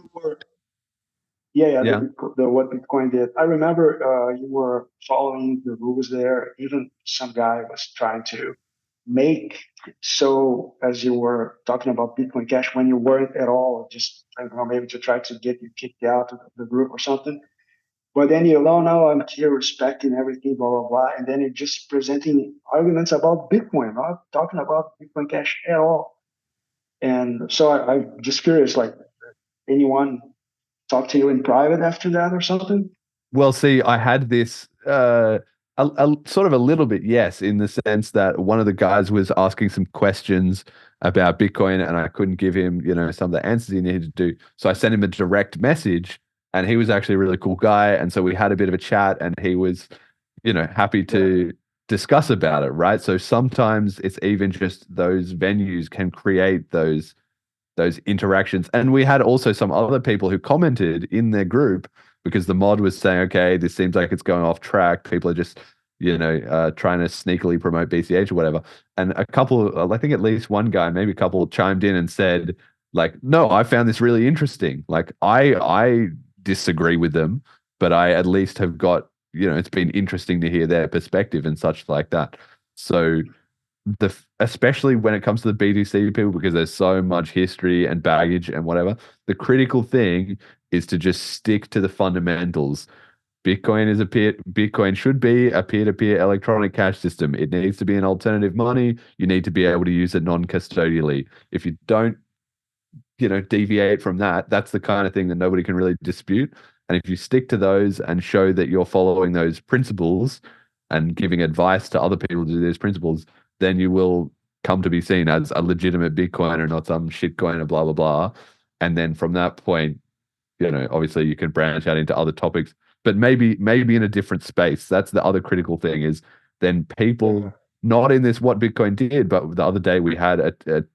Yeah. Yeah. The what Bitcoin did. I remember you were following the rules there. Even some guy was trying to make so as you were talking about Bitcoin Cash when you weren't at all, just I don't know, maybe to try to get you kicked out of the group or something. But then you're, no, I'm here respecting everything, blah, blah, blah. And then you're just presenting arguments about Bitcoin, not talking about Bitcoin Cash at all. And so I'm just curious, like, anyone talk to you in private after that or something? Well, see, I had this a sort of a little bit, yes, in the sense that one of the guys was asking some questions about Bitcoin and I couldn't give him, some of the answers he needed to do. So I sent him a direct message, and he was actually a really cool guy. And so we had a bit of a chat, and he was, happy to discuss about it, right? So sometimes it's even just those venues can create those interactions. And we had also some other people who commented in their group because the mod was saying, okay, this seems like it's going off track. People are just, trying to sneakily promote BCH or whatever. And a couple, I think at least one guy, maybe a couple chimed in and said, like, no, I found this really interesting. Like, I disagree with them, but I at least have got, it's been interesting to hear their perspective and such like that. So especially when it comes to the BTC people, because there's so much history and baggage and whatever, the critical thing is to just stick to the fundamentals. Bitcoin should be a peer-to-peer electronic cash system. It needs to be an alternative money. You need to be able to use it non-custodially. If you don't, deviate from that, that's the kind of thing that nobody can really dispute. And if you stick to those and show that you're following those principles and giving advice to other people to do those principles, then you will come to be seen as a legitimate Bitcoiner, not some shitcoiner, blah, blah, blah. And then from that point, obviously you can branch out into other topics, but maybe in a different space. That's the other critical thing is then people not in this what Bitcoin did, but the other day we had a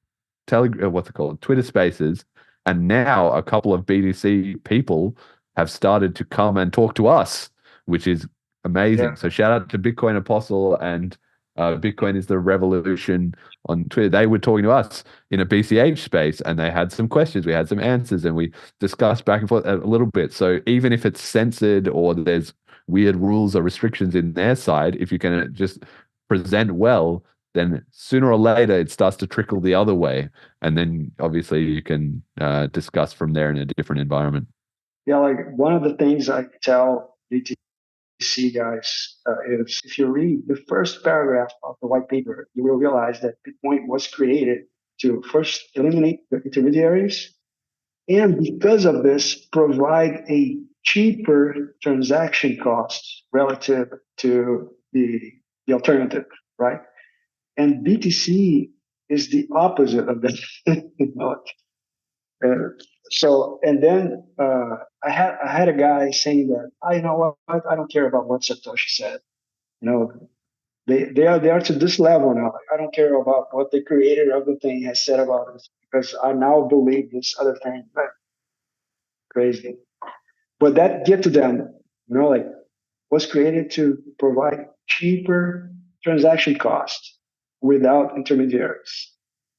what's it called? Twitter Spaces, and now a couple of BTC people have started to come and talk to us, which is amazing. Yeah. So shout out to Bitcoin Apostle and Bitcoin is the Revolution on Twitter. They were talking to us in a BCH space, and they had some questions. We had some answers, and we discussed back and forth a little bit. So even if it's censored or there's weird rules or restrictions in their side, if you can just present well, then sooner or later it starts to trickle the other way. And then obviously you can discuss from there in a different environment. Yeah, like one of the things I tell BTC guys is if you read the first paragraph of the white paper, you will realize that Bitcoin was created to first eliminate the intermediaries, and because of this, provide a cheaper transaction cost relative to the alternative, right? And BTC is the opposite of that. You know, uh, so, and then I had a guy saying that I know what I don't care about what Satoshi said. You know, they are to this level now. I don't care about what the creator of the thing has said about it because I now believe this other thing. Right? Crazy, but that get to them. You know, like was created to provide cheaper transaction costs without intermediaries.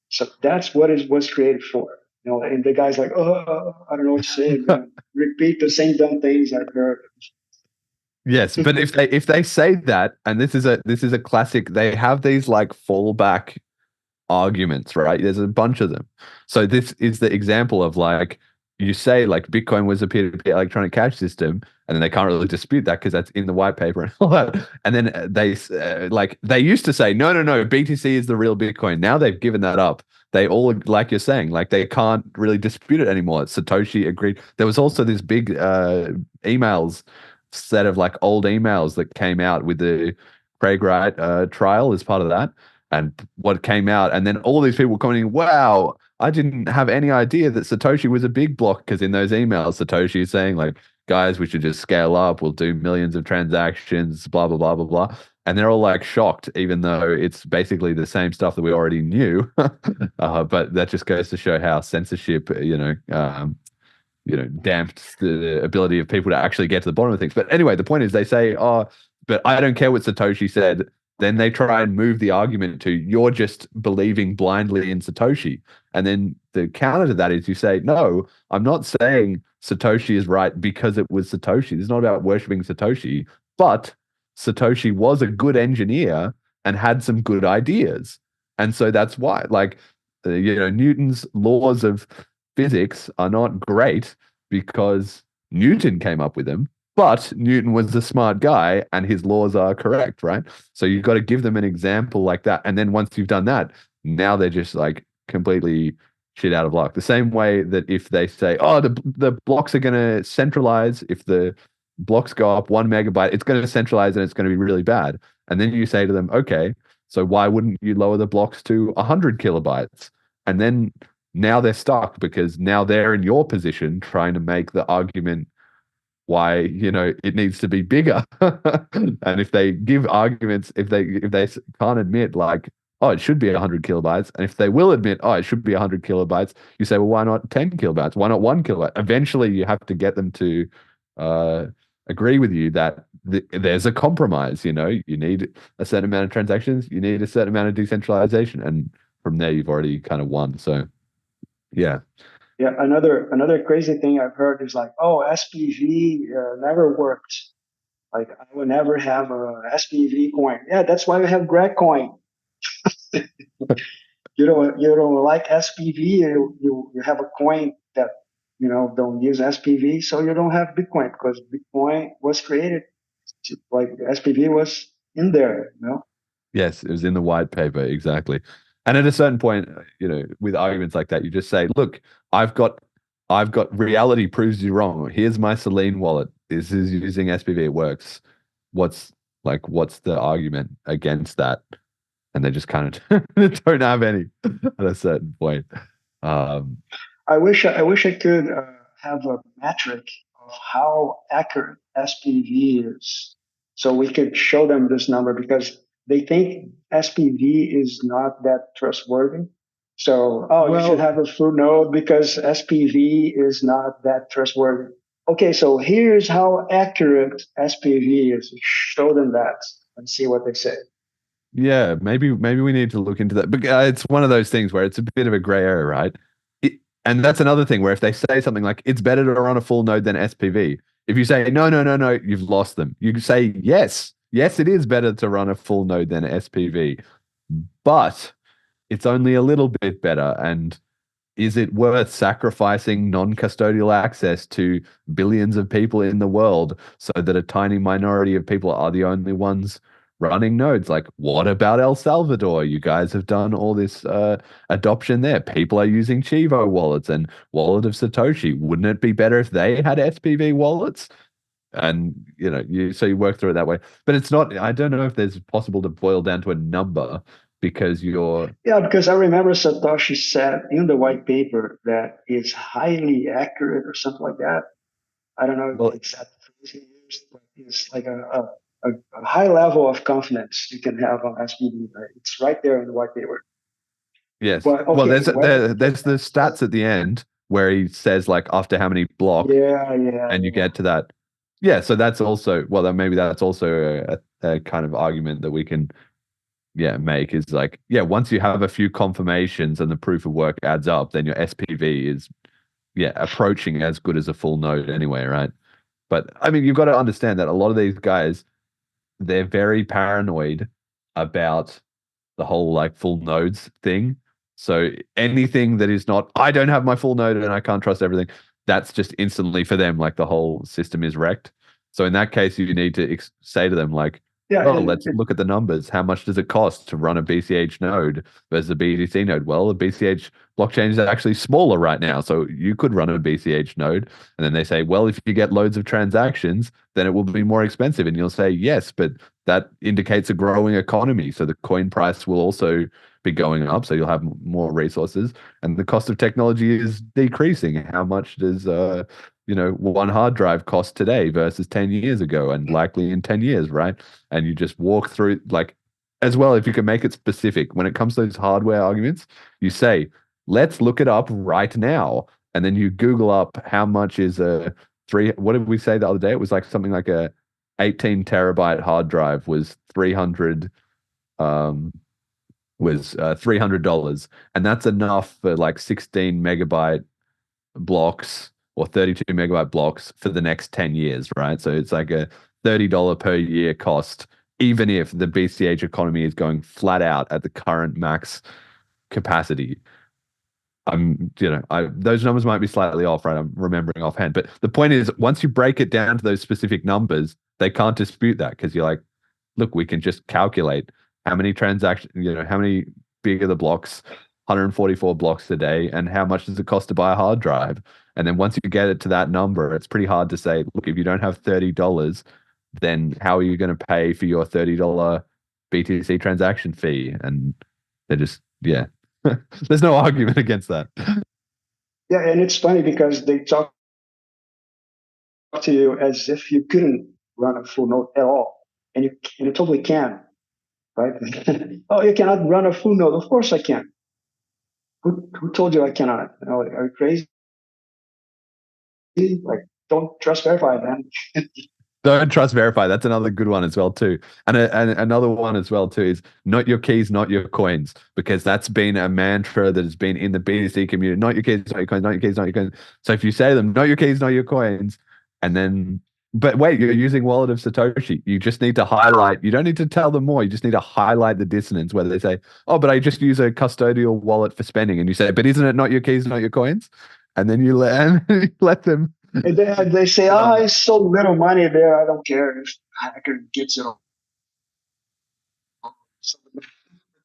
So that's what it was created for. You know, and the guy's like, oh, I don't know what to say. I'm gonna repeat the same dumb things I've heard. Yes, but if they say that, and this is a classic, they have these like fallback arguments, right? There's a bunch of them. So this is the example of like you say like Bitcoin was a peer-to-peer electronic cash system, and then they can't really dispute that because that's in the white paper and all that. And then they used to say no, BTC is the real Bitcoin. Now they've given that up. They all, like you're saying, like they can't really dispute it anymore. Satoshi agreed. There was also this big emails set of like old emails that came out with the Craig Wright trial as part of that. And what came out, and then all these people commenting, wow, I didn't have any idea that Satoshi was a big block, because in those emails, Satoshi is saying like, guys, we should just scale up. We'll do millions of transactions, blah, blah, blah, blah, blah. And they're all like shocked, even though it's basically the same stuff that we already knew. But that just goes to show how censorship, damped the ability of people to actually get to the bottom of things. But anyway, the point is they say, oh, but I don't care what Satoshi said. Then they try and move the argument to you're just believing blindly in Satoshi. And then the counter to that is you say, no, I'm not saying Satoshi is right because it was Satoshi. It's not about worshiping Satoshi, but Satoshi was a good engineer and had some good ideas. And so that's why, like, Newton's laws of physics are not great because Newton came up with them. But Newton was a smart guy and his laws are correct, right? So you've got to give them an example like that. And then once you've done that, now they're just like completely shit out of luck. The same way that if they say, oh, the blocks are going to centralize, if the blocks go up 1 megabyte, it's going to centralize and it's going to be really bad. And then you say to them, okay, so why wouldn't you lower the blocks to 100 kilobytes? And then now they're stuck because now they're in your position trying to make the argument why it needs to be bigger. And if they give arguments, if they can't admit like, oh, it should be 100 kilobytes, and if they will admit, oh, it should be 100 kilobytes, you say, well, why not 10 kilobytes? Why not 1 kilobyte? Eventually you have to get them to agree with you that there's a compromise. You need a certain amount of transactions, you need a certain amount of decentralization, and from there you've already kind of won. So yeah. Yeah, another crazy thing I've heard is like, oh, SPV never worked. Like, I will never have a SPV coin. Yeah, that's why we have Greg coin. You don't like SPV. You have a coin that don't use SPV, so you don't have Bitcoin because Bitcoin was created like SPV was in there. Yes, it was in the white paper, exactly. And at a certain point, with arguments like that, you just say, look, I've got reality proves you wrong. Here's my Selene wallet. This is using SPV. It works. What's the argument against that? And they just kind of don't have any at a certain point. I wish I could have a metric of how accurate SPV is, so we could show them this number because they think SPV is not that trustworthy. So, you should have a full node because SPV is not that trustworthy. Okay, so here's how accurate SPV is. Show them that and see what they say. Yeah, maybe we need to look into that. But it's one of those things where it's a bit of a gray area, right? And that's another thing where if they say something like it's better to run a full node than SPV, if you say no, you've lost them. You say yes, it is better to run a full node than SPV, but it's only a little bit better. And is it worth sacrificing non-custodial access to billions of people in the world so that a tiny minority of people are the only ones running nodes. Like, what about El Salvador? You guys have done all this adoption there. People are using Chivo wallets and Wallet of Satoshi. Wouldn't it be better if they had SPV wallets? And you work through it that way. But it's not. I don't know if there's possible to boil down to a number because Yeah, because I remember Satoshi said in the white paper that it's highly accurate or something like that. I don't know well, the exact phrase he used, but it's like a high level of confidence you can have on SPV. Right? It's right there in the white paper. yes. But Well, okay, there's the stats at the end where he says like after how many block, and you get to that. Yeah, so that's also then maybe that's also a kind of argument that we can make is like once you have a few confirmations and the proof of work adds up, then your SPV is approaching as good as a full node anyway, right? But I mean, you've got to understand that a lot of these guys, they're very paranoid about the whole like full nodes thing. So anything that is not, I don't have my full node and I can't trust everything, that's just instantly for them like the whole system is wrecked. So in that case, you need to say to them like, let's look at the numbers. How much does it cost to run a BCH node versus a BTC node? Well, the BCH blockchain is actually smaller right now, so you could run a BCH node. And then they say, well, if you get loads of transactions, then it will be more expensive. And you'll say, yes, but that indicates a growing economy. So the coin price will also be going up. So you'll have more resources and the cost of technology is decreasing. How much does, one hard drive cost today versus 10 years ago and likely in 10 years, right? And you just walk through like, as well, if you can make it specific, when it comes to those hardware arguments, you say, let's look it up right now. And then you Google up how much is what did we say the other day? It was like something like a 18 terabyte hard drive was $300 $300, and that's enough for like 16 megabyte blocks or 32 megabyte blocks for the next 10 years, right? So it's like a $30 per year cost, even if the BCH economy is going flat out at the current max capacity. Those numbers might be slightly off, right? I'm remembering offhand, but the point is, once you break it down to those specific numbers, they can't dispute that because you're like, look, we can just calculate how many transactions, how many big are the blocks, 144 blocks a day, and how much does it cost to buy a hard drive? And then once you get it to that number, it's pretty hard to say, look, if you don't have $30, then how are you going to pay for your $30 BTC transaction fee? And they're just, there's no argument against that. Yeah, and it's funny because they talk to you as if you couldn't run a full node at all, and you totally can, right? Oh, you cannot run a full node? Of course I can. Who told you I cannot? Are you crazy? Like, don't trust verify, man. Don't trust verify. That's another good one as well too. And another one as well too is not your keys, not your coins, because that's been a mantra that has been in the BTC community. Not your keys, not your coins, not your keys, not your coins. So if you say to them, not your keys, not your coins, and then, but wait, you're using Wallet of Satoshi. You just need to highlight. You don't need to tell them more. You just need to highlight the dissonance where they say, oh, but I just use a custodial wallet for spending. And you say, but isn't it not your keys, not your coins? And then you let them. And they say, it's so little money there. I don't care if hacker gets it all.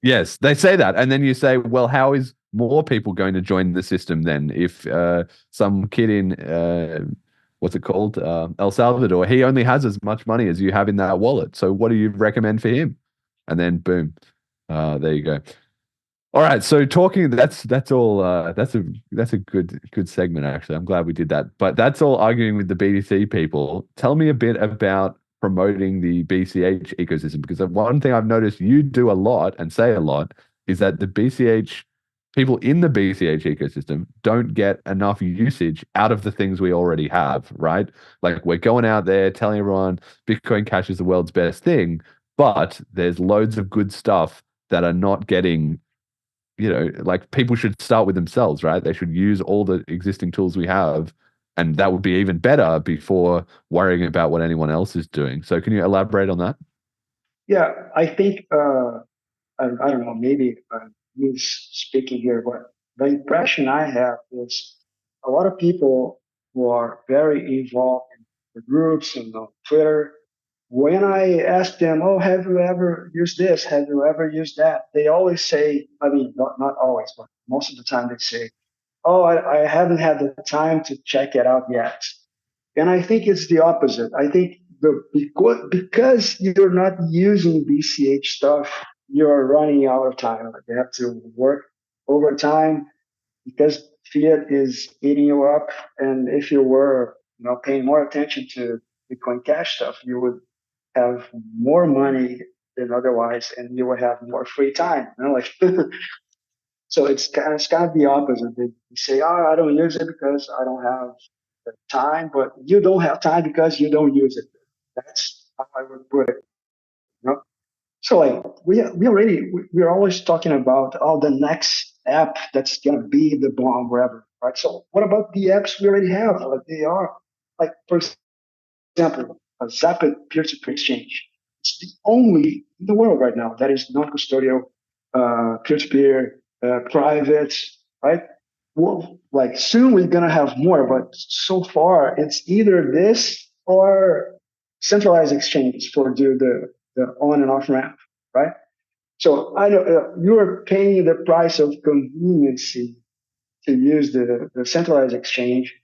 Yes, they say that. And then you say, well, how is more people going to join the system then? If some kid in, what's it called? El Salvador, he only has as much money as you have in that wallet. So what do you recommend for him? And then boom, there you go. All right, so talking that's all that's a good segment actually. I'm glad we did that. But that's all arguing with the BTC people. Tell me a bit about promoting the BCH ecosystem, because one thing I've noticed you do a lot and say a lot is that the BCH people in the BCH ecosystem don't get enough usage out of the things we already have, right? Like we're going out there telling everyone Bitcoin Cash is the world's best thing, but there's loads of good stuff that are not getting, like people should start with themselves, right? They should use all the existing tools we have, and that would be even better before worrying about what anyone else is doing. So can you elaborate on that? Yeah, I think, I don't know, maybe me speaking here, but the impression I have is a lot of people who are very involved in the groups and on Twitter, when I ask them, oh, have you ever used this? Have you ever used that? They always say, I mean, not always, but most of the time they say, oh, I haven't had the time to check it out yet. And I think it's the opposite. I think because you're not using BCH stuff, you're running out of time. Like you have to work overtime because fiat is eating you up. And if you were, paying more attention to Bitcoin Cash stuff, you would have more money than otherwise, and you would have more free time. Like so it's kind of the opposite. They say, oh, I don't use it because I don't have the time, but you don't have time because you don't use it. That's how I would put it. You know? So like we're always talking about the next app that's gonna be the bomb wherever, right? So what about the apps we already have? Like they are like for example, a Zapid peer-to-peer exchange. It's the only in the world right now that is non-custodial, peer-to-peer, private, right? Well, like soon we're gonna have more, but so far it's either this or centralized exchanges for the on and off ramp, right? So I know you're paying the price of convenience to use the centralized exchange,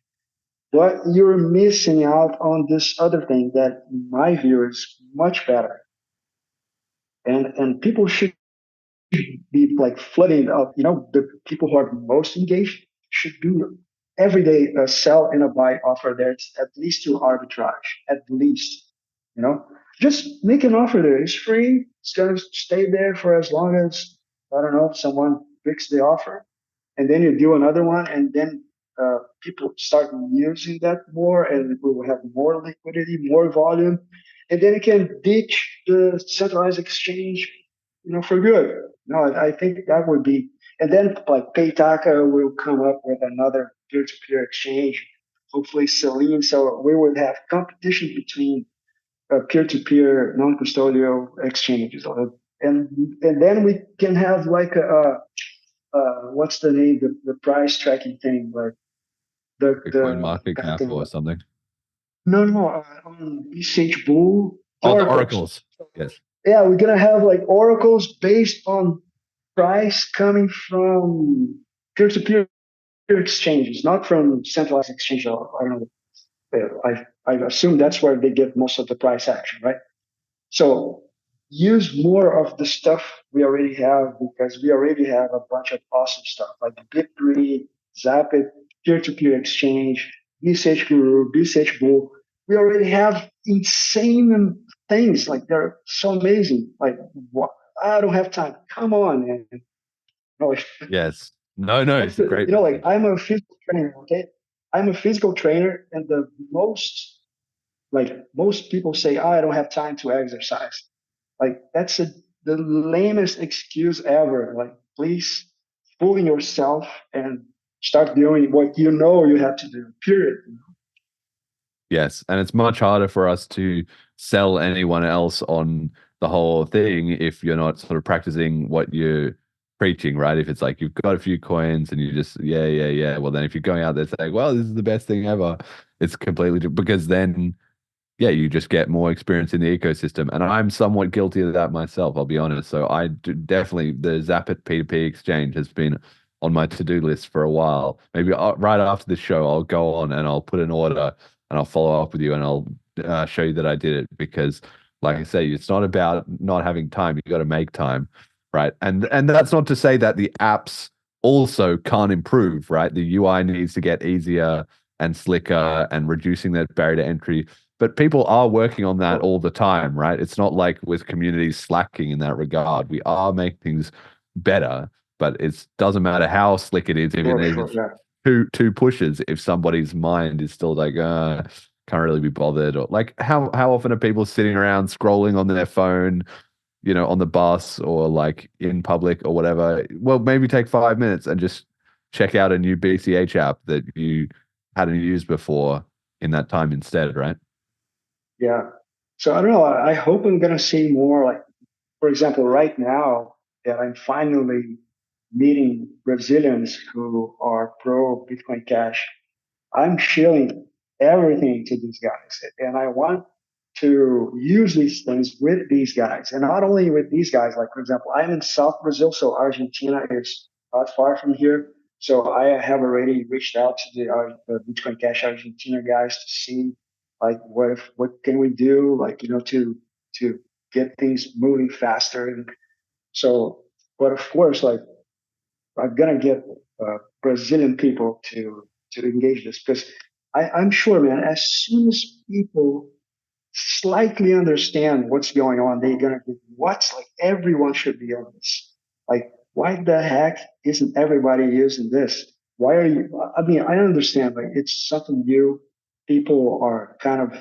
but you're missing out on this other thing that, in my view, is much better. And people should be like flooding up. The people who are most engaged should do every day a sell and a buy offer there. It's at least to arbitrage, at least. Just make an offer there. It's free. It's gonna stay there for as long as I don't know someone picks the offer, and then you do another one, and then people start using that more, and we will have more liquidity, more volume, and then you can ditch the centralized exchange, for good. No, I think that would be, and then like Paytaka will come up with another peer-to-peer exchange, hopefully Celine. So we would have competition between peer-to-peer non-custodial exchanges, and then we can have like what's the name, the price tracking thing, like Bitcoin market God cap damn or it. something. No, on BCH Bull Oh, the oracles. oracles. Yes. Yeah, we're gonna have like oracles based on price coming from peer-to-peer exchanges, not from centralized exchange. Or, I don't know. I assume that's where they get most of the price action, right? So use more of the stuff we already have, because we already have a bunch of awesome stuff like Bit3, Zapit, peer-to-peer exchange, BCH Guru, BCH Bull. We already have insane things. Like they're so amazing. Like what? I don't have time. Come on, man. No, Yes. No, it's a great like message. I'm a physical trainer. Okay, I'm a physical trainer, and the most people say, I don't have time to exercise. Like that's the lamest excuse ever. Like please fool yourself and start doing what you have to do. Period. Yes, and it's much harder for us to sell anyone else on the whole thing if you're not sort of practicing what you're preaching, right? If it's like you've got a few coins and you just yeah. Well, then if you're going out there saying, "Well, this is the best thing ever," it's completely different, because then you just get more experience in the ecosystem. And I'm somewhat guilty of that myself, I'll be honest. So I do definitely, the Zapit P2P exchange has been on my to-do list for a while. Maybe right after the show, I'll go on and I'll put an order and I'll follow up with you and I'll show you that I did it, because like I say, it's not about not having time. You got to make time, right? And that's not to say that the apps also can't improve, right? The UI needs to get easier and slicker and reducing that barrier to entry. But people are working on that all the time, right? It's not like with communities slacking in that regard. We are making things better, but it doesn't matter how slick it is, even if it's Yeah. two pushes, if somebody's mind is still like, can't really be bothered. Or like how often are people sitting around scrolling on their phone, on the bus or like in public or whatever? Well, maybe take 5 minutes and just check out a new BCH app that you hadn't used before in that time instead, right? Yeah. So I don't know. I hope I'm gonna see more. Like, for example, right now that I'm finally meeting Brazilians who are pro Bitcoin Cash, I'm shilling everything to these guys, and I want to use these things with these guys, and not only with these guys. Like for example, I'm in South Brazil, so Argentina is not far from here. So I have already reached out to the Bitcoin Cash Argentina guys to see like what can we do, like to get things moving faster. And so, but of course, like I'm gonna get Brazilian people to engage this because I'm sure, man. As soon as people slightly understand what's going on, they're gonna be what's like everyone should be on this. Like, why the heck isn't everybody using this? Why are you? I mean, I understand like it's something new. People are kind of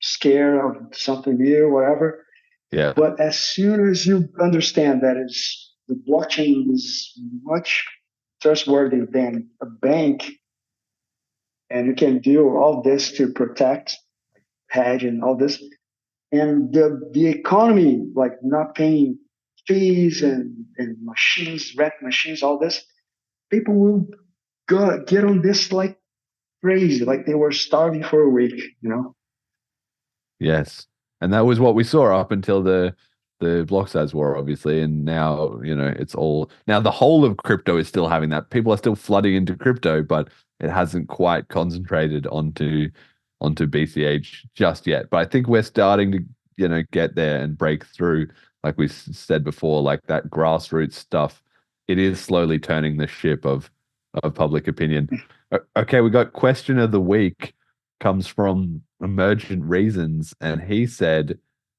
scared of something new, whatever. Yeah. But as soon as you understand that is the blockchain is much trustworthy than a bank, and you can do all this to protect, hedge, and all this, and the economy, like not paying fees and machines, rent machines, all this, people will go get on this like crazy, like they were starving for a week, you know. Yes. And that was what we saw up until the block size war, obviously. And now, it's all now the whole of crypto is still having that. People are still flooding into crypto, but it hasn't quite concentrated onto BCH just yet. But I think we're starting to, get there and break through, like we said before, like that grassroots stuff. It is slowly turning the ship of public opinion. Okay, we got question of the week comes from Emergent Reasons, and he said,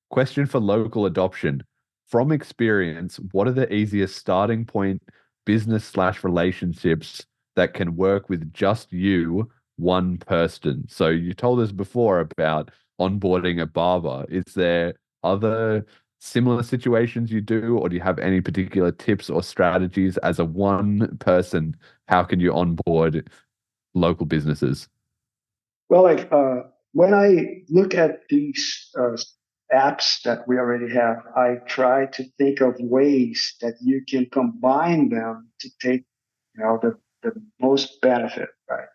question for local adoption. From experience, what are the easiest starting point business/relationships that can work with just you, one person? So you told us before about onboarding a barber. Is there other similar situations you do, or do you have any particular tips or strategies as a one person? How can you onboard local businesses? Well, like when I look at these apps that we already have, I try to think of ways that you can combine them to take, the most benefit, right?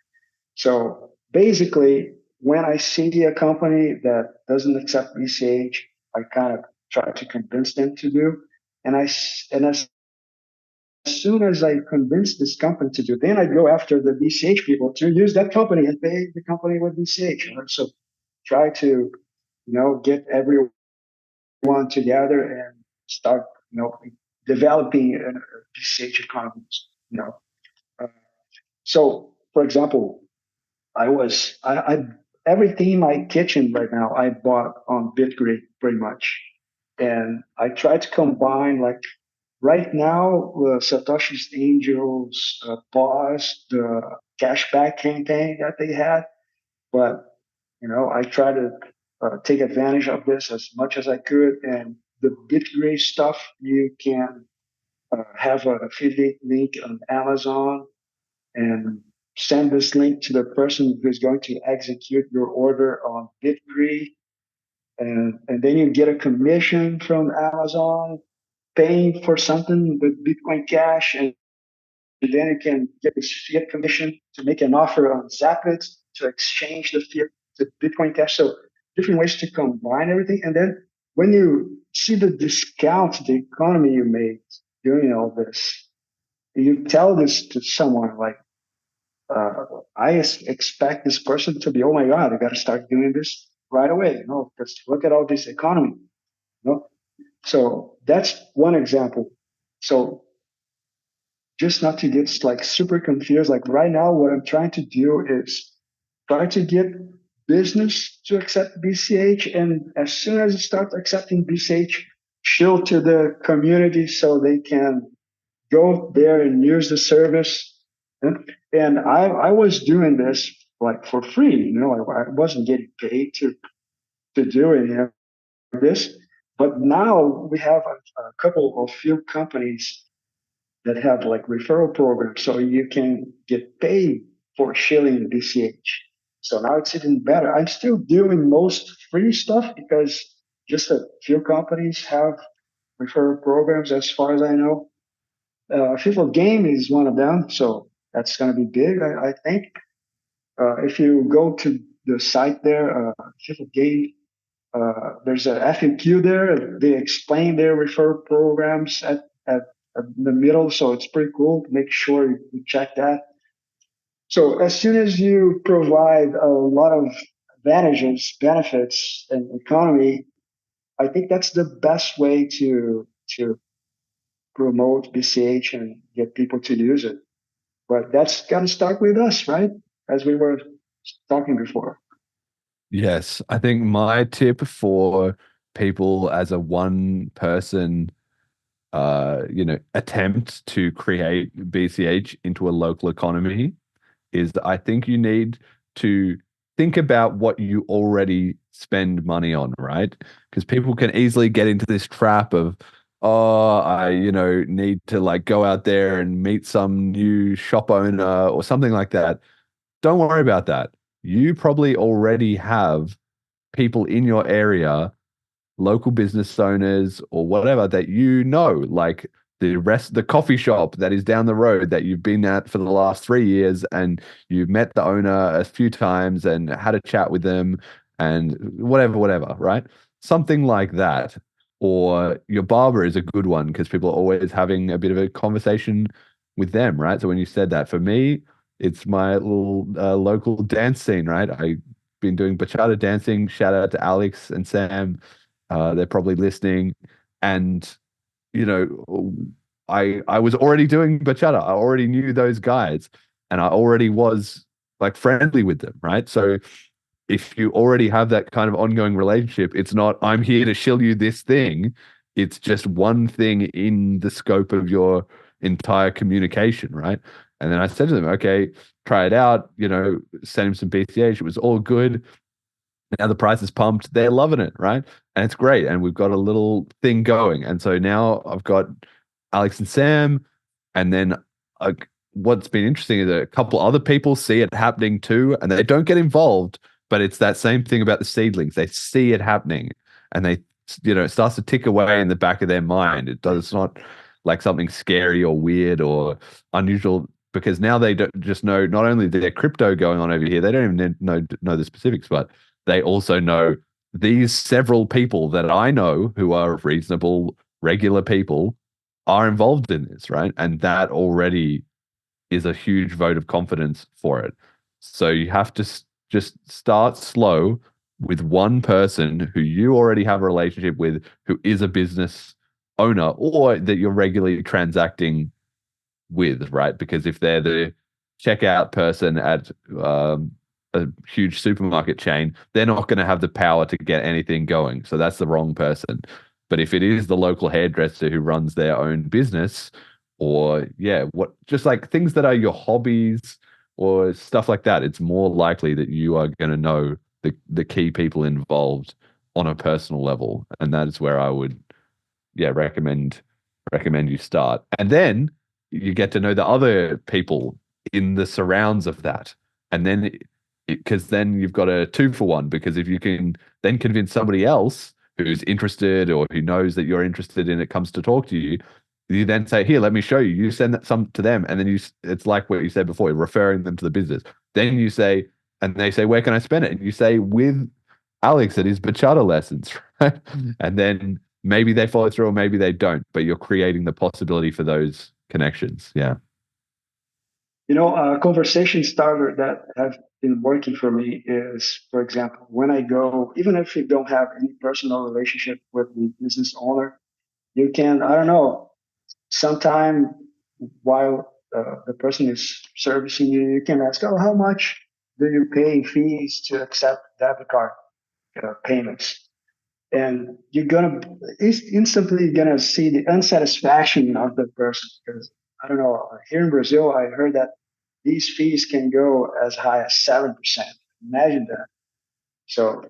So basically, when I see a company that doesn't accept BCH, I kind of try to convince them to do, and as soon as I convince this company to do, then I go after the BCH people to use that company and pay the company with BCH. Right? So try to, get everyone together and start, developing a BCH economies. Uh, so for example, I everything in my kitchen right now I bought on BitGrid pretty much, and I try to combine like right now, Satoshi's Angels paused the cashback campaign that they had, but I try to take advantage of this as much as I could. And the BitGray stuff, you can have an affiliate link on Amazon and send this link to the person who's going to execute your order on BitGray, and then you get a commission from Amazon paying for something with Bitcoin Cash, and then you can get this fiat commission to make an offer on Zapit to exchange the fiat to Bitcoin Cash. So different ways to combine everything. And then when you see the discount, the economy you made doing all this, you tell this to someone like, I expect this person to be, oh my God, I got to start doing this right away. Because look at all this economy. So that's one example. So just not to get like super confused, like right now, what I'm trying to do is try to get business to accept BCH. And as soon as you start accepting BCH, show to the community so they can go there and use the service. And I was doing this like for free, I wasn't getting paid to do any of this. But now we have a couple of few companies that have like referral programs, so you can get paid for Shilling BCH. So now it's even better. I'm still doing most free stuff because just a few companies have referral programs, as far as I know. FIFA Game is one of them, so that's going to be big, I think. If you go to the site there, FIFA Game. There's a FAQ there. They explain their referral programs at the middle, so it's pretty cool. Make sure you check that. So as soon as you provide a lot of advantages, benefits, and economy, I think that's the best way to promote BCH and get people to use it. But that's got to start with us, right? As we were talking before. Yes, I think my tip for people as a one person attempt to create BCH into a local economy is that I think you need to think about what you already spend money on, right? Because people can easily get into this trap of, oh, I, need to like go out there and meet some new shop owner or something like that. Don't worry about that. You probably already have people in your area, local business owners or whatever that like the coffee shop that is down the road that you've been at for the last 3 years, and you've met the owner a few times and had a chat with them and whatever, right? Something like that. Or your barber is a good one because people are always having a bit of a conversation with them, right? So when you said that, for me, it's my little local dance scene, right? I've been doing bachata dancing. Shout out to Alex and Sam. They're probably listening. And, I was already doing bachata. I already knew those guys and I already was like friendly with them, right? So if you already have that kind of ongoing relationship, it's not, I'm here to shill you this thing. It's just one thing in the scope of your entire communication, right? And then I said to them, okay, try it out, send him some BCH. It was all good. Now the price is pumped. They're loving it, right? And it's great. And we've got a little thing going. And so now I've got Alex and Sam. And then what's been interesting is a couple other people see it happening too. And they don't get involved, but it's that same thing about the seedlings. They see it happening and they, it starts to tick away in the back of their mind. It's not like something scary or weird or unusual, because now they don't just know not only their crypto going on over here, they don't even know the specifics, but they also know these several people that I know who are reasonable, regular people are involved in this, right? And that already is a huge vote of confidence for it. So you have to just start slow with one person who you already have a relationship with, who is a business owner or that you're regularly transacting with, right? Because if they're the checkout person at a huge supermarket chain, they're not going to have the power to get anything going. So that's the wrong person. But if it is the local hairdresser who runs their own business, or just like things that are your hobbies or stuff like that, it's more likely that you are going to know the key people involved on a personal level. And that is where I would recommend you start. And then you get to know the other people in the surrounds of that. And then because then you've got a 2-for-1, because if you can then convince somebody else who's interested or who knows that you're interested in it comes to talk to you, you then say, here, let me show you. You send that some to them, and then it's like what you said before, referring them to the business. Then you say, and they say, where can I spend it? And you say, with Alex at his bachata lessons, right? And then maybe they follow through or maybe they don't, but you're creating the possibility for those connections. Yeah. A conversation starter that have been working for me is, for example, when I go, even if you don't have any personal relationship with the business owner, you can, I don't know, sometime while the person is servicing you, you can ask, oh, how much do you pay in fees to accept debit card payments? And you're instantly gonna see the unsatisfaction of the person, because I don't know, here in Brazil I heard that these fees can go as high as 7%. Imagine that. So,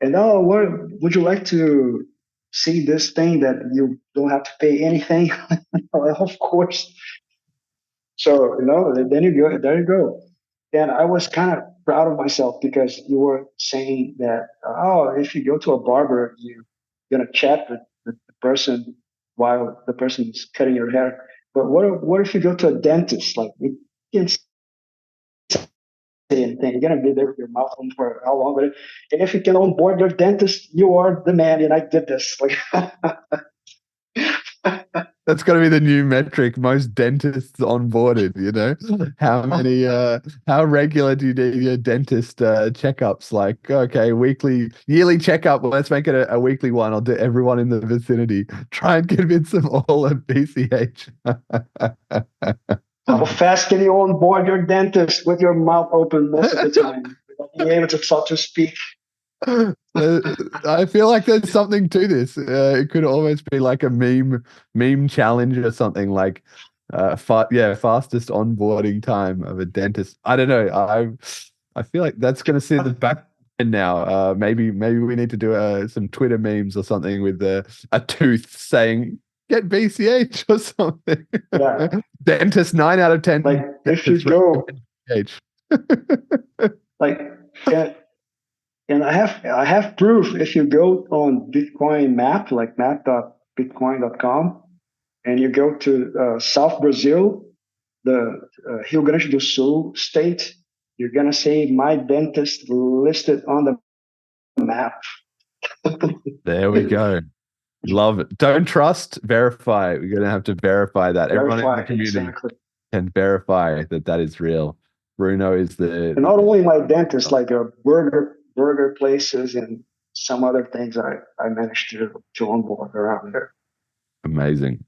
and what would you like to see this thing that you don't have to pay anything? Of course. So, then you go, there you go. And I was kind of proud of myself because you were saying that, if you go to a barber, you're going to chat with the person while the person is cutting your hair. But what if you go to a dentist? Like, you can say anything. You're gonna be there with your mouth open for how long? But and if you can onboard your dentist, you are the man. And I did this. Like, That's got to be the new metric. Most dentists onboarded, you know? How many, how regular do you need your dentist checkups? Like, okay, yearly checkup. Well, let's make it a weekly one. I'll do everyone in the vicinity. Try and convince them all at BCH. how fast can you onboard your dentist with your mouth open most of the time? Without being able to speak. I feel like there's something to this. It could almost be like a meme challenge or something like, fastest onboarding time of a dentist. I don't know. I feel like that's going to see the back end now. Maybe we need to do some Twitter memes or something with a tooth saying get BCH or something. Yeah. Dentist 9 out of 10. Like if you go, BCH. like. Yeah, and I have proof. If you go on Bitcoin map, like map.bitcoin.com, and you go to South Brazil, the Rio Grande do Sul state, you're gonna see my dentist listed on the map. There we go. Love it. Don't trust, verify. We're going to have to verify that. Everyone in the community can verify that is real. Bruno is the... And not only my dentist, like burger places and some other things I managed to onboard around there. Amazing.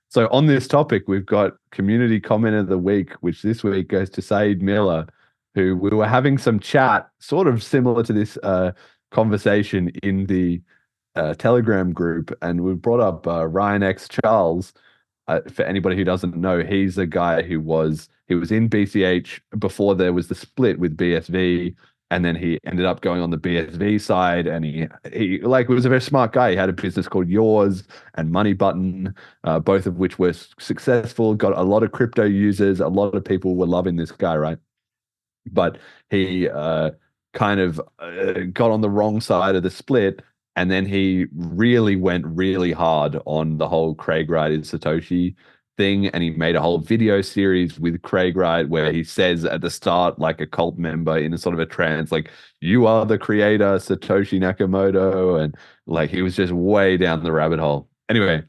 So on this topic, we've got community comment of the week, which this week goes to Saeed Miller, who we were having some chat, sort of similar to this conversation in the Telegram group, and we brought up Ryan X Charles. For anybody who doesn't know, he's a guy who was in BCH before there was the split with BSV, and then he ended up going on the BSV side, and he was a very smart guy. He had a business called Yours and Money Button, both of which were successful, got a lot of crypto users. A lot of people were loving this guy, right? But he kind of got on the wrong side of the split, and then he really went really hard on the whole Craig Wright is Satoshi thing, and he made a whole video series with Craig Wright where he says at the start, like a cult member in a sort of a trance, like, you are the creator, Satoshi Nakamoto, and like he was just way down the rabbit hole. Anyway,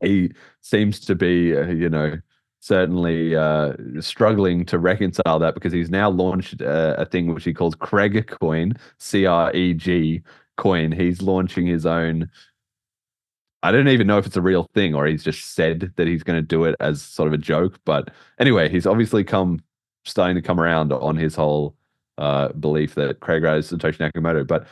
he seems to be, certainly struggling to reconcile that, because he's now launched a thing which he calls Craig Coin, CREG coin. He's launching his own. I don't even know if it's a real thing or he's just said that he's going to do it as sort of a joke. But anyway, he's obviously starting to come around on his whole belief that Craig Wright is Satoshi Nakamoto. But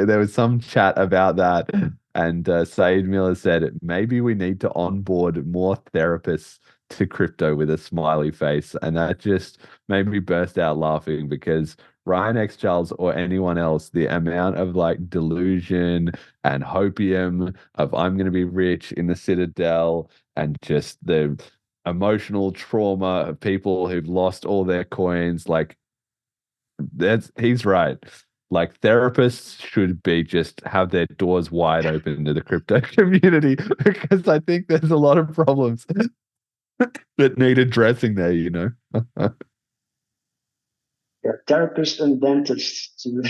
there was some chat about that, and Saeed Miller said maybe we need to onboard more therapists to crypto with a smiley face, and that just made me burst out laughing, because Ryan X Charles or anyone else, the amount of like delusion and hopium of I'm going to be rich in the Citadel, and just the emotional trauma of people who've lost all their coins, like he's right. Like, therapists should be just have their doors wide open to the crypto community, because I think there's a lot of problems that need addressing there, Yeah, therapists and dentists to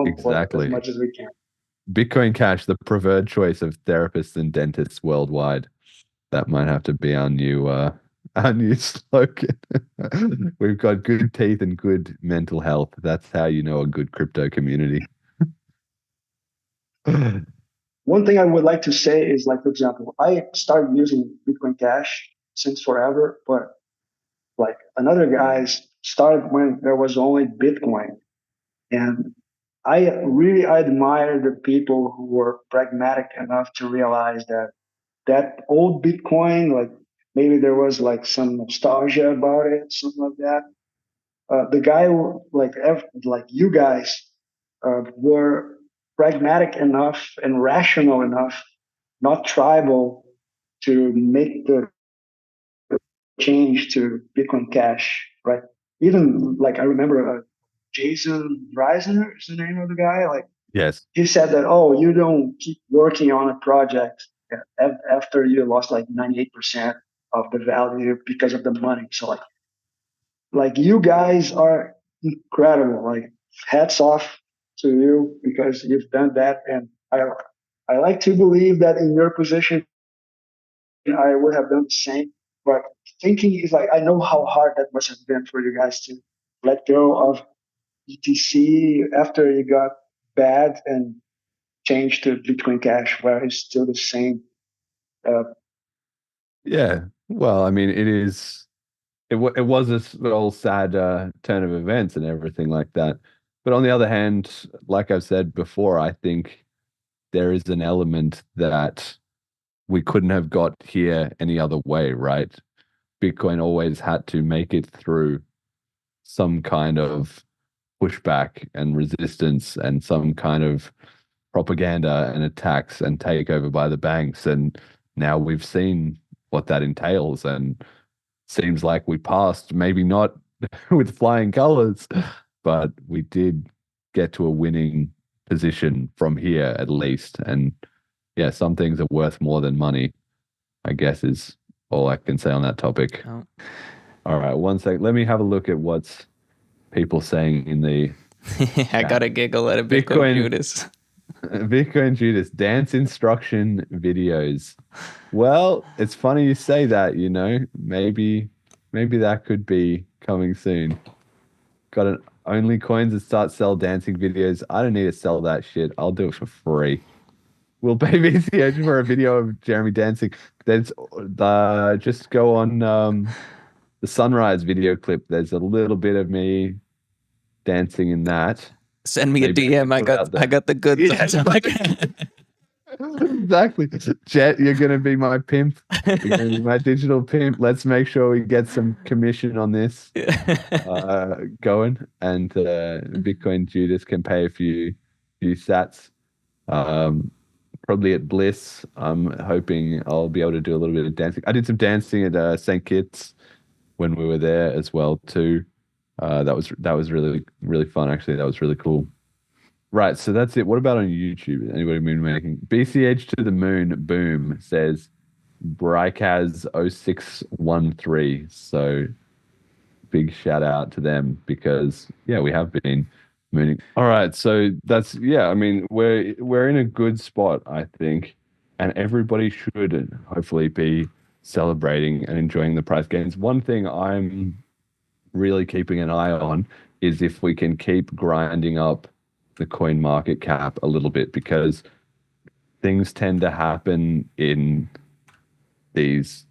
Exactly. as much as we can. Bitcoin Cash, the preferred choice of therapists and dentists worldwide. That might have to be our new slogan. We've got good teeth and good mental health. That's how you know a good crypto community. One thing I would like to say is, like, for example, I started using Bitcoin Cash since forever, but like another guys started when there was only Bitcoin. And I really admire the people who were pragmatic enough to realize that old Bitcoin, like maybe there was like some nostalgia about it, something like that. The guy, like you guys, were pragmatic enough and rational enough, not tribal, to make the change to Bitcoin Cash, right? Even like I remember Jason Reisner is the name of the guy. Like, yes, he said that, oh, you don't keep working on a project after you lost like 98% of the value because of the money. So like, like you guys are incredible. Like hats off to you because you've done that, and I like to believe that in your position I would have done the same. But thinking is like I know how hard that must have been for you guys to let go of ETC after it got bad and change to Bitcoin Cash, where it's still the same. Uh, Yeah. Well, I mean, it is. It was a whole sad turn of events and everything like that. But on the other hand, like I've said before, I think there is an element that we couldn't have got here any other way, right? Bitcoin always had to make it through some kind of pushback and resistance and some kind of propaganda and attacks and takeover by the banks. And now we've seen what that entails. And seems like we passed, maybe not with flying colors, but we did get to a winning position from here at least. And yeah, some things are worth more than money, I guess, is all I can say on that topic. Oh. All right, one sec. Let me have a look at what's people saying in the I got a giggle at a Bitcoin Judas. Bitcoin Judas dance instruction videos. Well, it's funny you say that, you know. Maybe that could be coming soon. Got an only coins that start sell dancing videos. I don't need to sell that shit. I'll do it for free. We'll pay BCH for a video of Jeremy dancing. There's just go on the sunrise video clip. There's a little bit of me dancing in that. Send me a DM. I got the goods. Exactly. Jet, you're going to be my pimp. You're going to be my digital pimp. Let's make sure we get some commission on this going. And Bitcoin Judas can pay a few sats. Probably at Bliss. I'm hoping I'll be able to do a little bit of dancing. I did some dancing at St. Kitts when we were there as well too. That was really, really fun, actually. That was really cool. Right, so that's it. What about on YouTube? Anybody moon making? BCH to the moon, boom, says Brykaz 0613. So big shout out to them because yeah, we have been mooning. All right, so that's I mean, we're in a good spot, I think, and everybody should hopefully be celebrating and enjoying the price gains. One thing I'm really keeping an eye on is if we can keep grinding up the coin market cap a little bit, because things tend to happen in these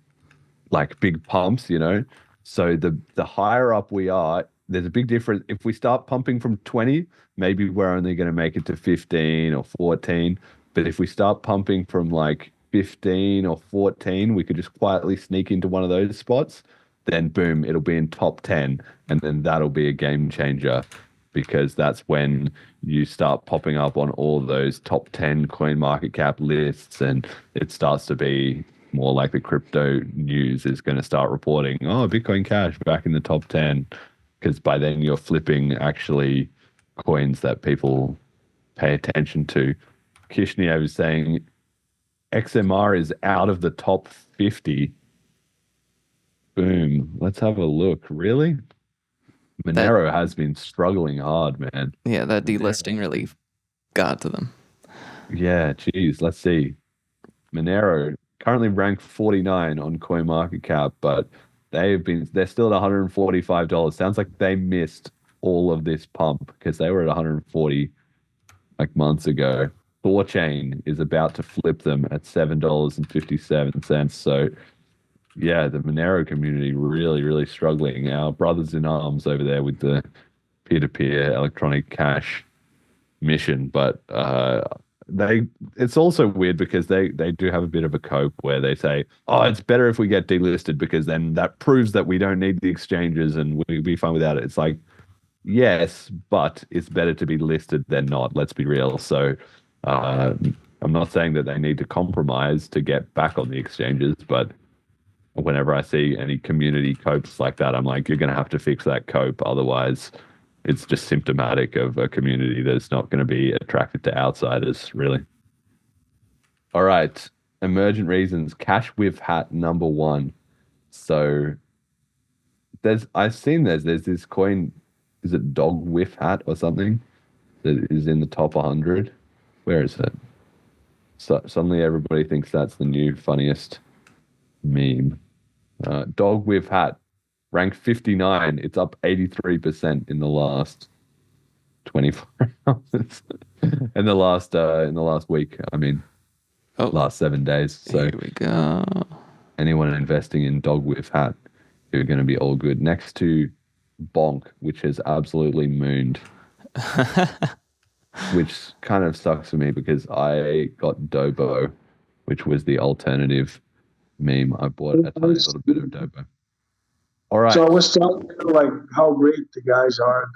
like big pumps, you know. So the higher up we are, there's a big difference. If we start pumping from 20, maybe we're only going to make it to 15 or 14. But if we start pumping from like 15 or 14, we could just quietly sneak into one of those spots. Then boom, it'll be in top 10, and then that'll be a game changer, because that's when you start popping up on all those top 10 coin market cap lists, and it starts to be more like the crypto news is going to start reporting, oh, Bitcoin Cash back in the top 10, because by then you're flipping actually coins that people pay attention to. Kishniev is saying XMR is out of the top 50. Boom. Let's have a look. Really? Monero has been struggling hard, man. Yeah, that delisting really got to them. Yeah, geez. Let's see. Monero currently ranked 49 on CoinMarketCap, but they're still at $145. Sounds like they missed all of this pump because they were at 140 like months ago. Thorchain is about to flip them at $7.57. So yeah, the Monero community really, really struggling. Our brothers in arms over there with the peer-to-peer electronic cash mission, but it's also weird because they do have a bit of a cope where they say, oh, it's better if we get delisted because then that proves that we don't need the exchanges and we'll be fine without it. It's like, yes, but it's better to be listed than not. Let's be real. So I'm not saying that they need to compromise to get back on the exchanges, but whenever I see any community copes like that, I'm like, you're going to have to fix that cope. Otherwise, it's just symptomatic of a community that's not going to be attracted to outsiders, really. All right. Emergent reasons. Cash with hat number one. So I've seen there's this coin, is it dog whiff hat or something that is in the top 100? Where is it? So suddenly everybody thinks that's the new funniest meme. Dog whiff hat, ranked 59. It's up 83% in the last 24 hours. In the last week, I mean, Oh, last 7 days. So here we go. anyone investing in dog whiff hat, you're going to be all good. Next to Bonk, which has absolutely mooned, which kind of sucks for me because I got Dobo, which was the alternative meme. I bought a tiny little bit of Dobo. All right. So I was telling you like how great the guys are.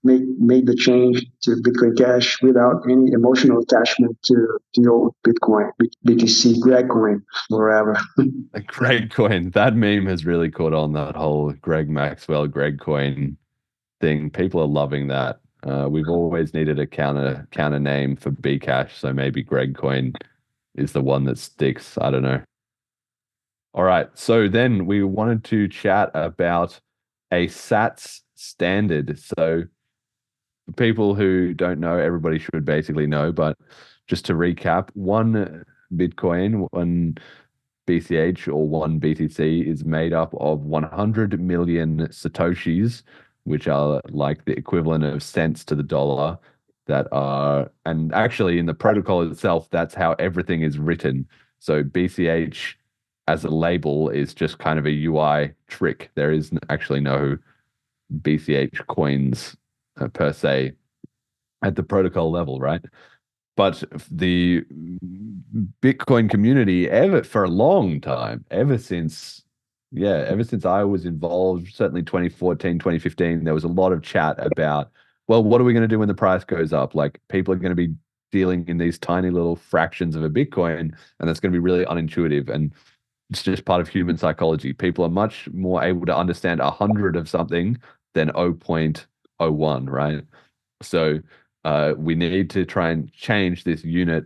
Made the change to Bitcoin Cash without any emotional attachment to the old Bitcoin, BTC, Greg coin, wherever. A Greg coin. That meme has really caught on, that whole Greg Maxwell, Greg coin thing. People are loving that. We've always needed a counter name for Bcash, so maybe Greg coin is the one that sticks. I don't know. All right. So then we wanted to chat about a Sats standard. So for people who don't know, everybody should basically know, but just to recap, one Bitcoin, one BCH or one BTC is made up of 100 million Satoshis, which are like the equivalent of cents to the dollar, that are, and actually in the protocol itself, that's how everything is written. So BCH as a label is just kind of a UI trick. There is actually no BCH coins per se at the protocol level, right? But the Bitcoin community, for a long time, ever since I was involved, certainly 2014, 2015, there was a lot of chat about, well, what are we going to do when the price goes up? Like, people are going to be dealing in these tiny little fractions of a Bitcoin, and that's going to be really unintuitive. And it's just part of human psychology. People are much more able to understand 100 of something than 0.01, right? So we need to try and change this unit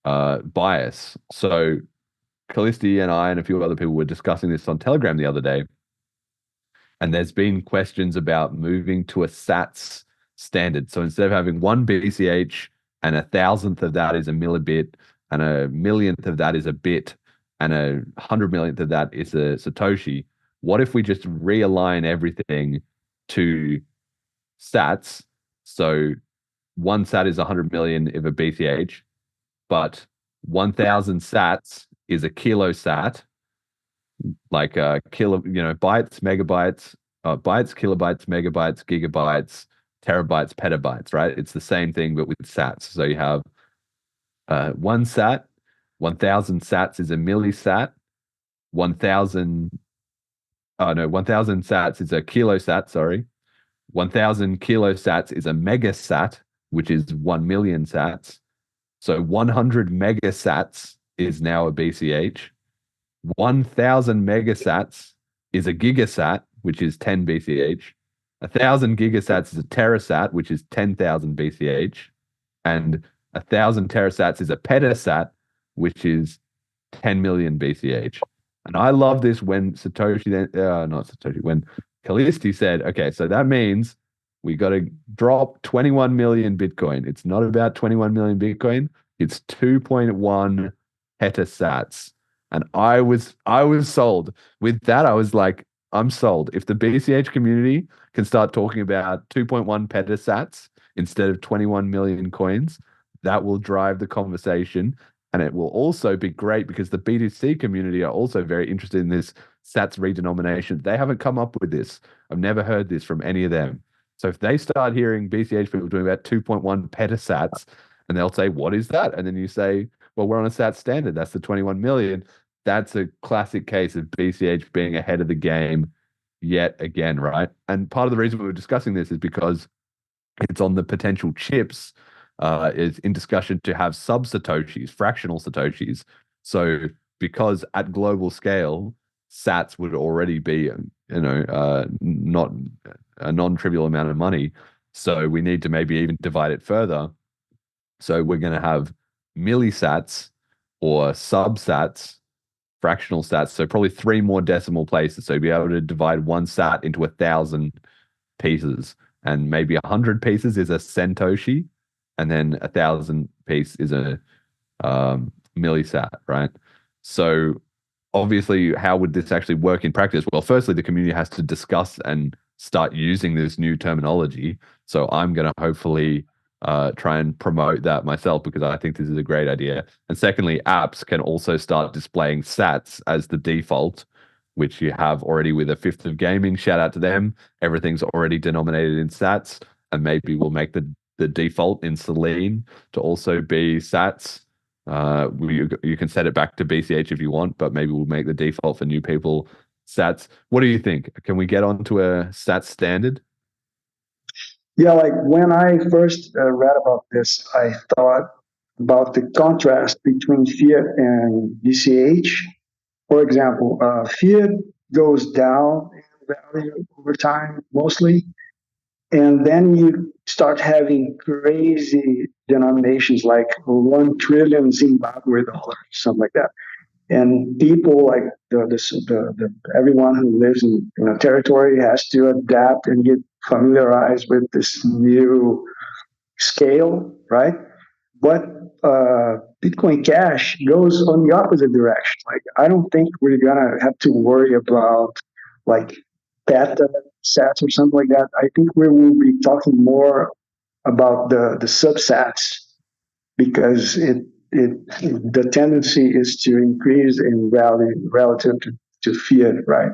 bias. So Callisti and I and a few other people were discussing this on Telegram the other day, and there's been questions about moving to a Sats standard. So instead of having one BCH and 1,000th of that is a millibit, and 1,000,000th of that is a bit, and 100 millionth of that is a Satoshi, what if we just realign everything to Sats? So one sat is 100 million of a BCH, but 1,000 sats is a kilo sat, like a kilo, bytes, megabytes, bytes, kilobytes, megabytes, gigabytes, terabytes, petabytes, right? It's the same thing, but with sats. So you have one sat, 1,000 sats is a millisat, 1,000 sats is a kilosat, sorry. 1,000 kilosats is a megasat, which is 1 million sats. So 100 megasats is now a BCH. 1,000 megasats is a gigasat, which is 10 BCH. 1,000 gigasats is a terasat, which is 10,000 BCH. And 1,000 terasats is a petasat, which is 10 million BCH. And I love this when when Callisti said, okay, so that means we got to drop 21 million Bitcoin. It's not about 21 million Bitcoin. It's 2.1 petasats. And I was sold. With that, I was like, I'm sold. If the BCH community can start talking about 2.1 petasats instead of 21 million coins, that will drive the conversation. And it will also be great because the BTC community are also very interested in this sats redenomination. They haven't come up with this. I've never heard this from any of them. So if they start hearing BCH people doing about 2.1 petasats, and they'll say, what is that? And then you say, well, we're on a sats standard. That's the 21 million. That's a classic case of BCH being ahead of the game yet again, right? And part of the reason we were discussing this is because it's on the potential chips, is in discussion to have sub-Satoshis, fractional Satoshis. So because at global scale, sats would already be, not a non-trivial amount of money. So we need to maybe even divide it further. So we're going to have millisats or subsats fractional sats, so probably 3 more decimal places. So you'd be able to divide one sat into 1,000 pieces, and maybe 100 pieces is a centoshi, and then 1,000 piece is a millisat, right? So obviously, how would this actually work in practice? Well, firstly, the community has to discuss and start using this new terminology. So I'm going to hopefully try and promote that myself, because I think this is a great idea. And secondly, apps can also start displaying sats as the default, which you have already with a Fifth of Gaming. Shout out to them. Everything's already denominated in sats, and maybe we'll make the default in Selene to also be sats. You can set it back to BCH if you want, but maybe we'll make the default for new people sats. What do you think? Can we get onto a stats standard? Yeah, like when I first read about this, I thought about the contrast between fiat and BCH. For example, fiat goes down in value over time mostly, and then you start having crazy denominations like 1 trillion Zimbabwe dollars, something like that. And people like everyone who lives in a territory has to adapt and get familiarized with this new scale, right? But Bitcoin Cash goes on the opposite direction. Like, I don't think we're gonna have to worry about like petasats or something like that. I think we will be talking more about the subsats, because the tendency is to increase in value relative to fiat, right?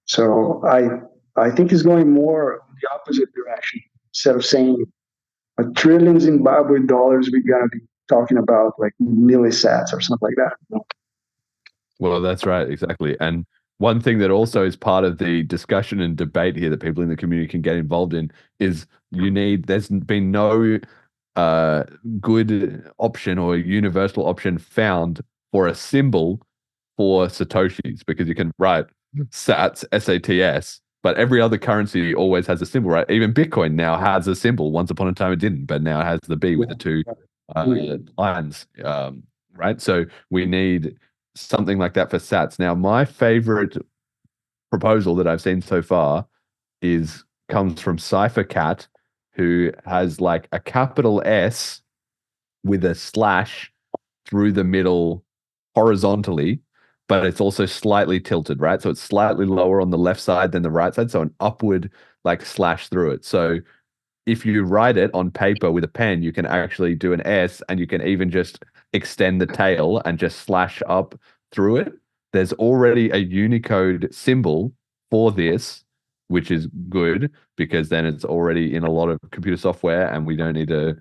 So I think it's going more the opposite direction. Instead of saying 1 trillion Zimbabwe dollars, we're gonna be talking about like millisats or something like that. Well, that's right, exactly. And one thing that also is part of the discussion and debate here that people in the community can get involved in is there's been no good option or universal option found for a symbol for Satoshis, because you can write sats, SATS, but every other currency always has a symbol, right? Even Bitcoin now has a symbol. Once upon a time it didn't, but now it has the B with the 2 lines, right? So we need something like that for sats. Now, my favorite proposal that I've seen so far comes from CypherCat, who has like a capital S with a slash through the middle horizontally, but it's also slightly tilted, right? So it's slightly lower on the left side than the right side, so an upward like slash through it. So if you write it on paper with a pen, you can actually do an S, and you can even just extend the tail and just slash up through it. There's already a Unicode symbol for this, which is good, because then it's already in a lot of computer software and we don't need to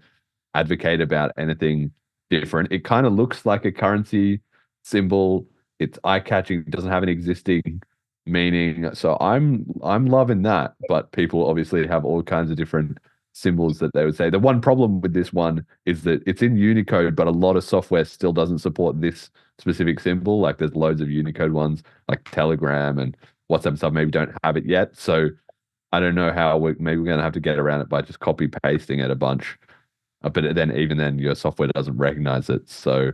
advocate about anything different. It kind of looks like a currency symbol. It's eye-catching. It doesn't have an existing meaning. So I'm loving that, but people obviously have all kinds of different symbols that they would say. The one problem with this one is that it's in Unicode, but a lot of software still doesn't support this specific symbol. Like there's loads of Unicode ones, like Telegram and WhatsApp and stuff maybe don't have it yet. So I don't know how maybe we're going to have to get around it by just copy pasting it a bunch. But then even then your software doesn't recognize it. So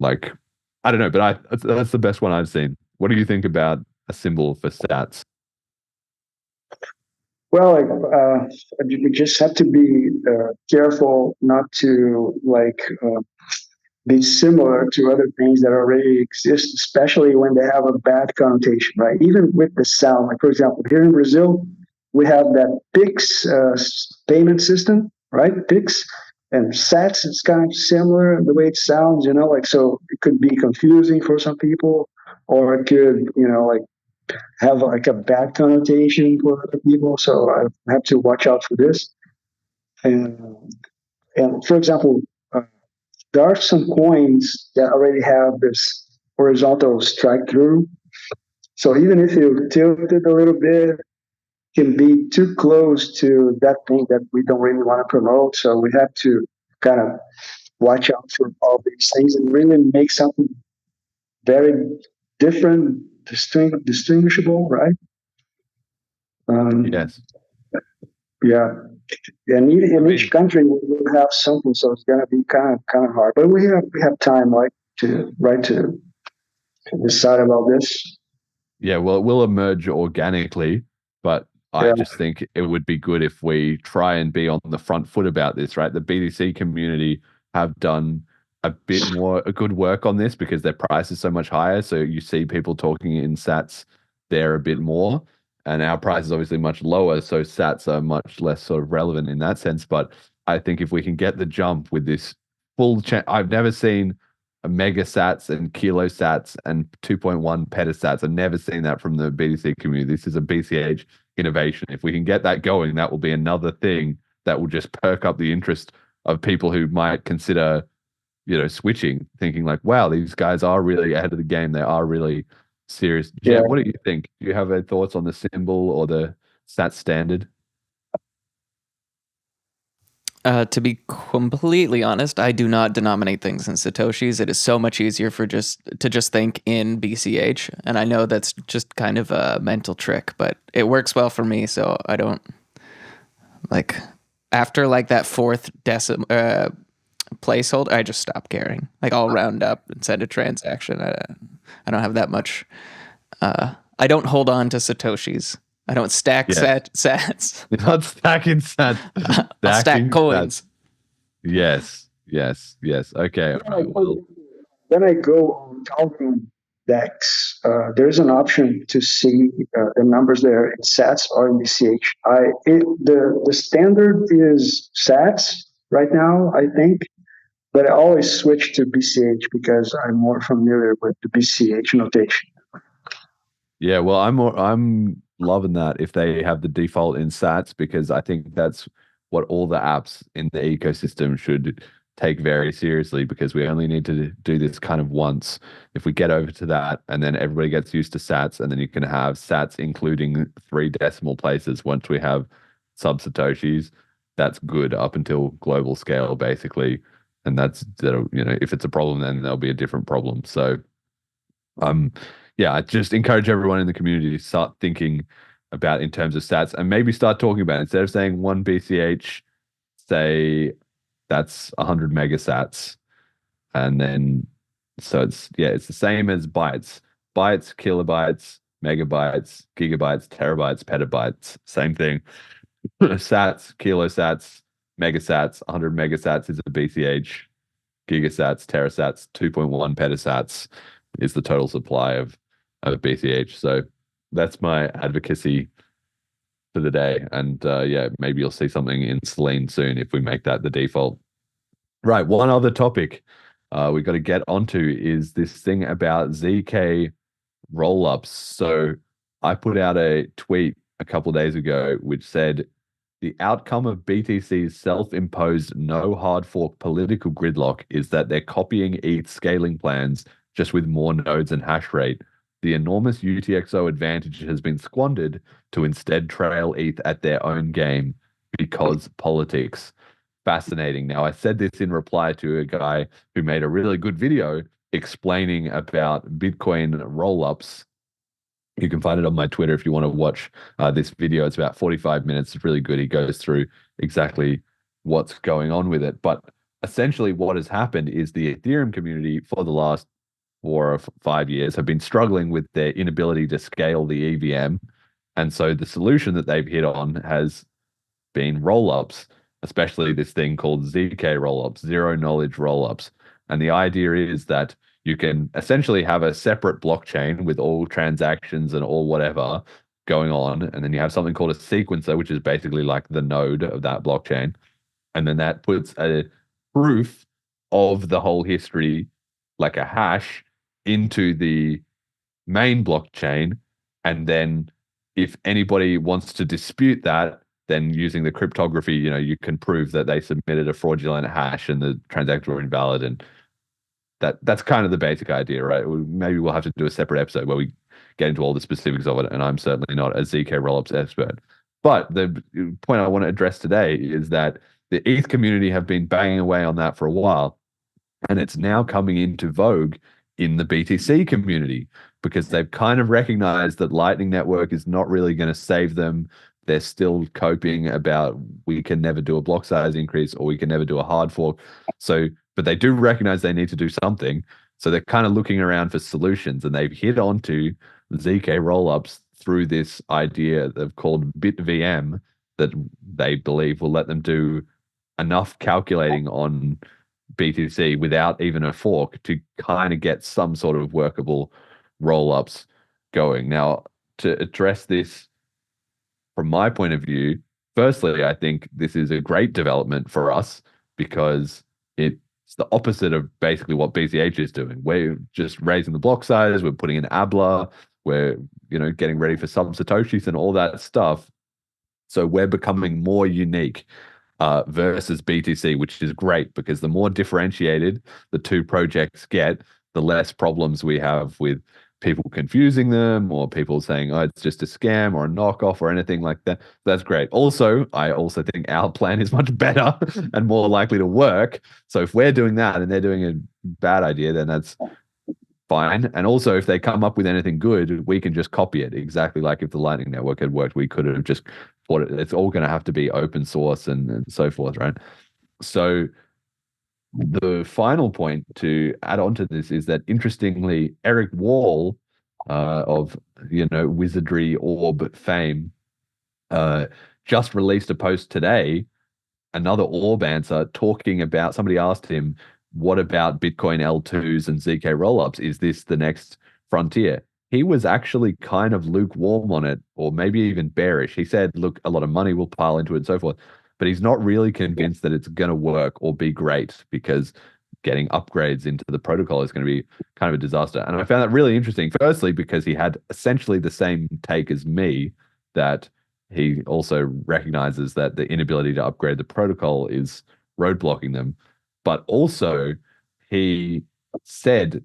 like, I don't know, but that's the best one I've seen. What do you think about a symbol for stats? Well, like, you just have to be careful not to be similar to other things that already exist, especially when they have a bad connotation, right? Even with the sound, like for example, here in Brazil, we have that Pix payment system, right? Pix and Sats. It's kind of similar in the way it sounds, like, so it could be confusing for some people, or it could, like have like a bad connotation for other people. So I have to watch out for this. And for example, there are some coins that already have this horizontal strike through. So even if you tilt it a little bit, it can be too close to that thing that we don't really want to promote. So we have to kind of watch out for all these things and really make something very different, distinguishable, right? Yes. Yeah. And in each country we will have something, so it's gonna be kind of hard. But we have time, like to decide about this. Yeah, well, it will emerge organically, but I Yeah. just think it would be good if we try and be on the front foot about this, right? The BTC community have done a bit more a good work on this because their price is so much higher. So you see people talking in sats there a bit more, and our price is obviously much lower, so sats are much less sort of relevant in that sense. But I think if we can get the jump with this I've never seen a mega sats and kilo sats and 2.1 petasats. I've never seen that from the BTC community. This is a BCH innovation. If we can get that going, that will be another thing that will just perk up the interest of people who might consider, switching, thinking like, wow, these guys are really ahead of the game. They are really serious. Yeah. Jet, what do you think? Do you have any thoughts on the symbol or the sat standard? To be completely honest, I do not denominate things in Satoshis. It is so much easier to just think in BCH. And I know that's just kind of a mental trick, but it works well for me. So I don't after that fourth placeholder, I just stop caring. I'll round up and send a transaction. I don't have that much. I don't hold on to Satoshis. I don't stack sats. You're not stacking sats. I'll stack coins. Sats. Yes. Okay. When I go on counting decks, there's an option to see the numbers there in sats or in BCH. The standard is sats right now, I think, but I always switch to BCH because I'm more familiar with the BCH notation. Yeah, well, I'm loving that if they have the default in sats, because I think that's what all the apps in the ecosystem should take very seriously, because we only need to do this kind of once. If we get over to that and then everybody gets used to sats, and then you can have sats including 3 decimal places once we have sub Satoshis, that's good up until global scale basically. And if it's a problem, then there'll be a different problem. So yeah, I just encourage everyone in the community to start thinking about in terms of stats, and maybe start talking about it. Instead of saying 1 BCH, say that's 100 megasats. And then, so it's the same as bytes, kilobytes, megabytes, gigabytes, terabytes, petabytes, same thing. Sats, kilosats, megasats, 100 megasats is a BCH, gigasats, terasats, 2.1 petasats is the total supply of BCH. So that's my advocacy for the day. And maybe you'll see something in Selene soon if we make that the default. Right. One other topic we got to get onto is this thing about ZK rollups. So I put out a tweet a couple of days ago which said the outcome of BTC's self-imposed no hard fork political gridlock is that they're copying ETH scaling plans just with more nodes and hash rate. The enormous UTXO advantage has been squandered to instead trail ETH at their own game because politics. Fascinating. Now, I said this in reply to a guy who made a really good video explaining about Bitcoin rollups. You can find it on my Twitter if you want to watch this video. It's about 45 minutes. It's really good. He goes through exactly what's going on with it. But essentially what has happened is the Ethereum community for the last 4 or 5 years have been struggling with their inability to scale the EVM. And so the solution that they've hit on has been rollups, especially this thing called ZK rollups, zero knowledge rollups. And the idea is that you can essentially have a separate blockchain with all transactions and all whatever going on. And then you have something called a sequencer, which is basically like the node of that blockchain. And then that puts a proof of the whole history, like a hash, into the main blockchain. And then if anybody wants to dispute that, then using the cryptography, you can prove that they submitted a fraudulent hash and the transactions were invalid. And that's kind of the basic idea, right? Maybe we'll have to do a separate episode where we get into all the specifics of it. And I'm certainly not a ZK rollups expert. But the point I want to address today is that the ETH community have been banging away on that for a while. And it's now coming into vogue in the BTC community because they've kind of recognized that Lightning Network is not really going to save them. They're still coping about we can never do a block size increase or we can never do a hard fork. But they do recognize they need to do something. So they're kind of looking around for solutions, and they've hit onto ZK rollups through this idea they've called BitVM that they believe will let them do enough calculating on BTC without even a fork to kind of get some sort of workable rollups going. Now, to address this from my point of view, firstly, I think this is a great development for us because it's the opposite of basically what BCH is doing. We're just raising the block size, we're putting in ABLA, we're getting ready for sub Satoshis and all that stuff. So we're becoming more unique versus BTC, which is great because the more differentiated the two projects get, the less problems we have with people confusing them or people saying, oh, it's just a scam or a knockoff or anything like that. That's great. Also, I also think our plan is much better and more likely to work. So if we're doing that and they're doing a bad idea, then that's fine. And also, if they come up with anything good, we can just copy it. Exactly like if the Lightning Network had worked, we could have just bought it. It's all going to have to be open source and so forth, right? So the final point to add on to this is that, interestingly, Eric Wall of Wizardry Orb fame just released a post today, another Orb answer, talking about, somebody asked him, what about Bitcoin L2s and ZK rollups? Is this the next frontier? He was actually kind of lukewarm on it, or maybe even bearish. He said, look, a lot of money will pile into it and so forth, but he's not really convinced that it's going to work or be great because getting upgrades into the protocol is going to be kind of a disaster. And I found that really interesting, firstly, because he had essentially the same take as me, that he also recognizes that the inability to upgrade the protocol is roadblocking them. But also, he said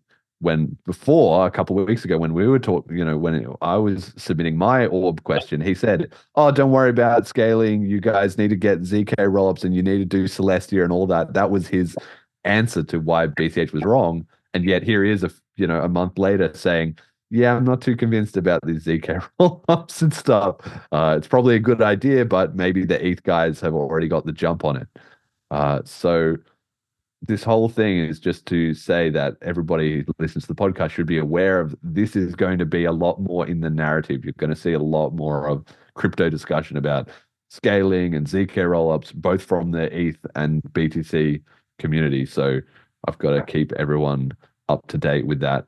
before a couple of weeks ago when we were talking, when I was submitting my orb question, he said, "Oh, don't worry about scaling. You guys need to get ZK rollups and you need to do Celestia and all that." That was his answer to why BCH was wrong. And yet here he is, a month later saying, "Yeah, I'm not too convinced about these ZK rollups and stuff. It's probably a good idea, but maybe the ETH guys have already got the jump on it." So this whole thing is just to say that everybody who listens to the podcast should be aware of this is going to be a lot more in the narrative. You're going to see a lot more of crypto discussion about scaling and ZK rollups, both from the ETH and BTC community. So I've got to keep everyone up to date with that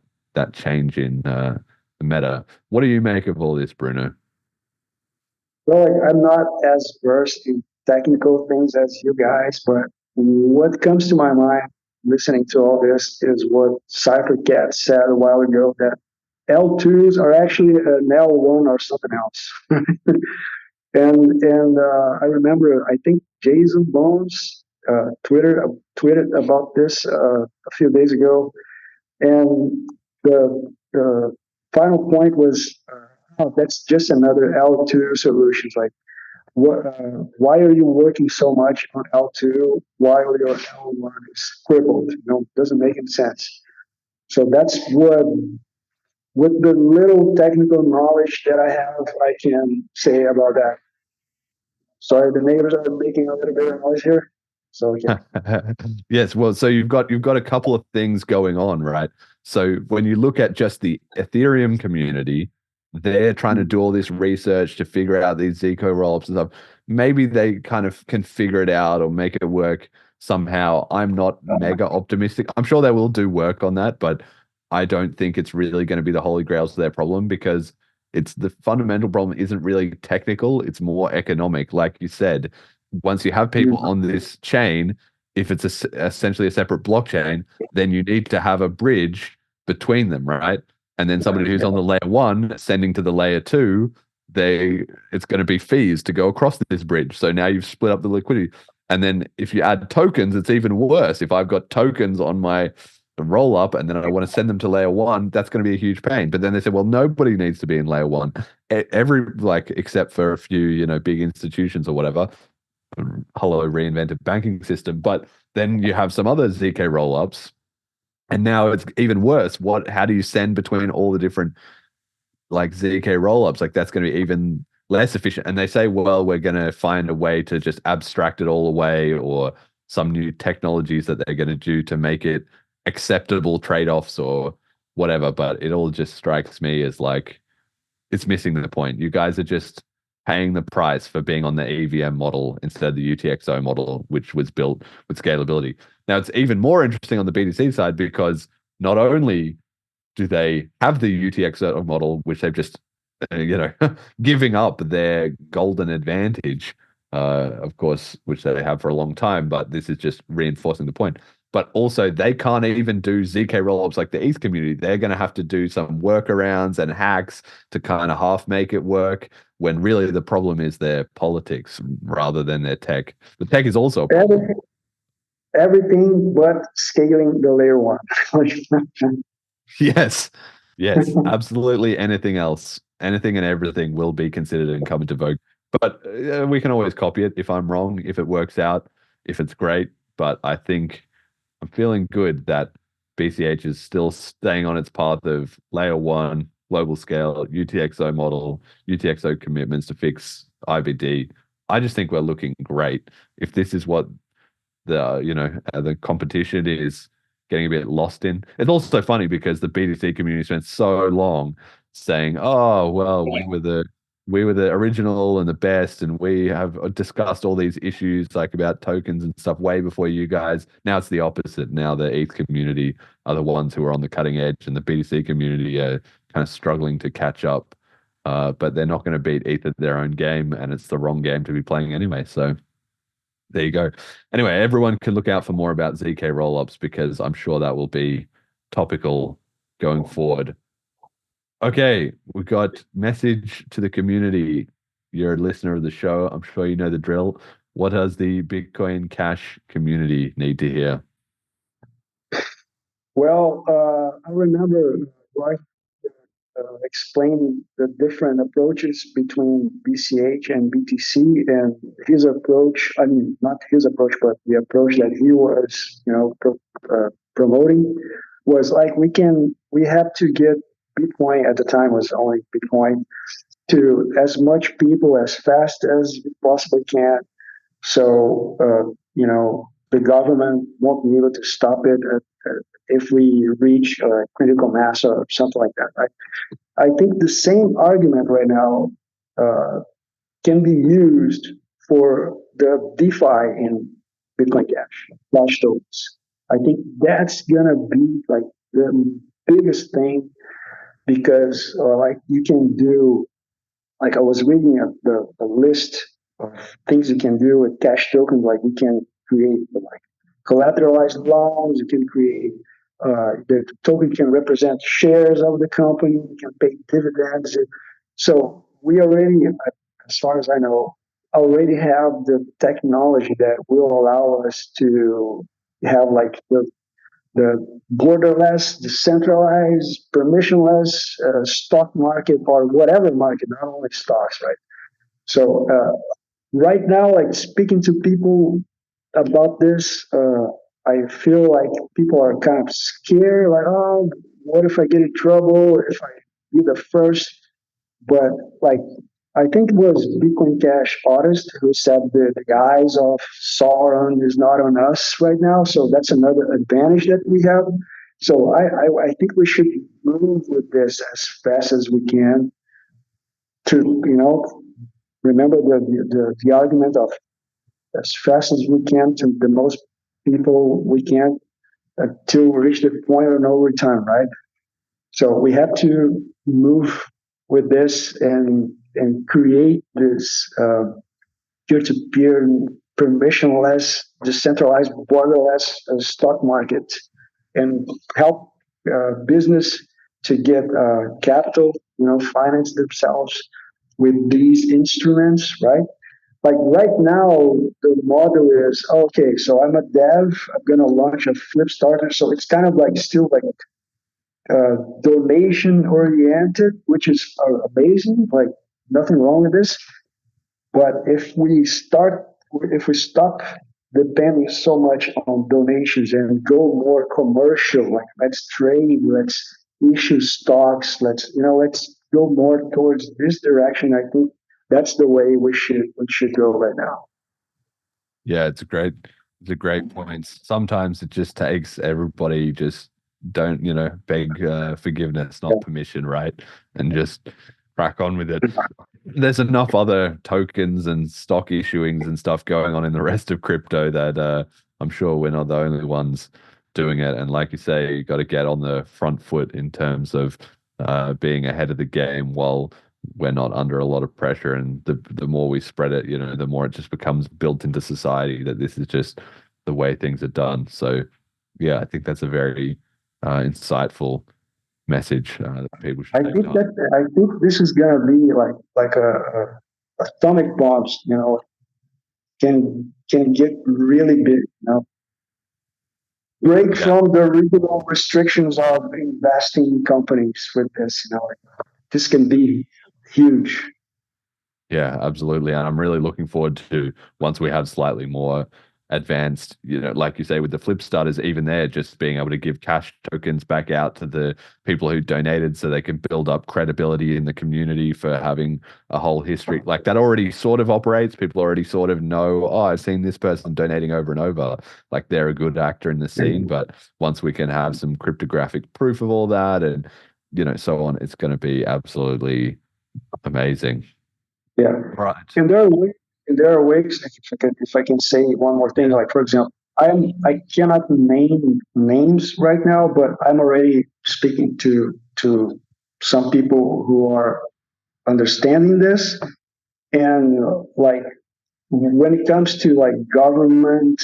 change in the meta. What do you make of all this, Bruno? Well, I'm not as versed in technical things as you guys, but what comes to my mind listening to all this is what CypherCat said a while ago, that L2s are actually an L1 or something else. and I remember, I think Jason Bones tweeted about this a few days ago, and the final point was, oh, that's just another L2 solutions. Like, why are you working so much on L2 while your L1 is crippled? Doesn't make any sense. So that's what, with the little technical knowledge that I have, I can say about that. Sorry, the neighbors are making a little bit of noise here. So yeah. Yes, well, so you've got a couple of things going on, right? So when you look at just the Ethereum community, they're trying to do all this research to figure out these ZK rollups and stuff. Maybe they kind of can figure it out or make it work somehow. I'm not mega optimistic. I'm sure they will do work on that, but I don't think it's really going to be the holy grails of their problem, because it's the fundamental problem isn't really technical. It's more economic. Like you said, once you have people on this chain, if it's essentially a separate blockchain, then you need to have a bridge between them, right? And then somebody who's on the layer 1 sending to the layer 2, it's going to be fees to go across this bridge. So now you've split up the liquidity. And then if you add tokens, it's even worse. If I've got tokens on my roll up and then I want to send them to layer 1, that's going to be a huge pain. But then they said, well, nobody needs to be in layer 1. Except for a few, big institutions or whatever. Hello, reinvented banking system. But then you have some other ZK rollups, and now it's even worse. How do you send between all the different ZK rollups? That's going to be even less efficient. And they say, well, we're going to find a way to just abstract it all away, or some new technologies that they're going to do to make it acceptable trade-offs or whatever, but it all just strikes me as like it's missing the point. You guys are just paying the price for being on the EVM model instead of the UTXO model, which was built with scalability. Now, it's even more interesting on the BTC side because not only do they have the UTXO model, which they've just, giving up their golden advantage, of course, which they have for a long time, but this is just reinforcing the point. But also, they can't even do ZK rollups like the ETH community. They're going to have to do some workarounds and hacks to kind of half make it work, when really the problem is their politics rather than their tech. The tech is also a problem. Everything but scaling the layer one. Yes, absolutely. Anything else, anything and everything will be considered and come into vogue. But we can always copy it if I'm wrong, if it works out, if it's great. But I think I'm feeling good that BCH is still staying on its path of layer one, global scale, UTXO model, UTXO commitments to fix IBD. I just think we're looking great. If this is what the competition is getting a bit lost in. It's also funny because the BTC community spent so long saying, "Oh, well, we were the original and the best, and we have discussed all these issues like about tokens and stuff way before you guys." Now it's the opposite. Now the ETH community are the ones who are on the cutting edge, and the BTC community are kind of struggling to catch up. But they're not going to beat ETH at their own game, and it's the wrong game to be playing anyway. So there you go. Anyway, everyone can look out for more about ZK rollups because I'm sure that will be topical going forward. Okay, we got message to the community. You're a listener of the show. I'm sure you know the drill. What does the Bitcoin Cash community need to hear? Well, I remember Roy explaining the different approaches between BCH and BTC, and his approach, I mean, not his approach, but the approach that he was, promoting was like we have to get Bitcoin, at the time was only Bitcoin, to as much people as fast as we possibly can. So, the government won't be able to stop it if we reach critical mass or something like that, right? I think the same argument right now can be used for the DeFi in Bitcoin Cash, Cash tokens. I think that's gonna be like the biggest thing because like you can do, like I was reading the list of things you can do with Cash tokens. Like we can create like collateralized loans. You can create the token can represent shares of the company. You can pay dividends. So we already, as far as I know, already have the technology that will allow us to have like the borderless, decentralized, permissionless stock market or whatever market, not only stocks, right? So right now, like speaking to people about this, I feel like people are kind of scared, like, oh, what if I get in trouble? If I be the first? But like, I think it was Bitcoin Cash artist who said the eyes of Sauron is not on us right now. So that's another advantage that we have. So I think we should move with this as fast as we can to, remember the argument of as fast as we can to the most people we can to reach the point of no return, right? So we have to move with this and create this peer-to-peer, permissionless, decentralized, borderless stock market, and help business to get capital, finance themselves with these instruments, right? Like right now, the model is okay. So I'm a dev. I'm gonna launch a flip starter. So it's kind of like still like donation oriented, which is amazing. Like nothing wrong with this. But if we stop depending so much on donations and go more commercial, like let's trade, let's issue stocks, let's go more towards this direction. I think that's the way we should go right now. Yeah, it's a great the great points. Sometimes it just takes everybody just don't, beg forgiveness, not permission, right? And just crack on with it. There's enough other tokens and stock issuings and stuff going on in the rest of crypto that I'm sure we're not the only ones doing it. And like you say, you got to get on the front foot in terms of being ahead of the game while we're not under a lot of pressure. And the more we spread it, the more it just becomes built into society that this is just the way things are done. So, yeah, I think that's a very insightful message that people should take on. I think this is gonna be like a atomic bombs. Can get really big. Break from the regional restrictions of investing in companies with this. This can be huge. Yeah, absolutely. And I'm really looking forward to once we have slightly more advanced, like you say, with the flip starters, even there, just being able to give cash tokens back out to the people who donated so they can build up credibility in the community for having a whole history. Like that already sort of operates. People already sort of know, oh, I've seen this person donating over and over. Like they're a good actor in the scene. But once we can have some cryptographic proof of all that and, so on, it's going to be absolutely amazing. Yeah. Right. And there are ways, if I can say one more thing, like for example, I cannot name names right now, but I'm already speaking to some people who are understanding this, and like when it comes to like government,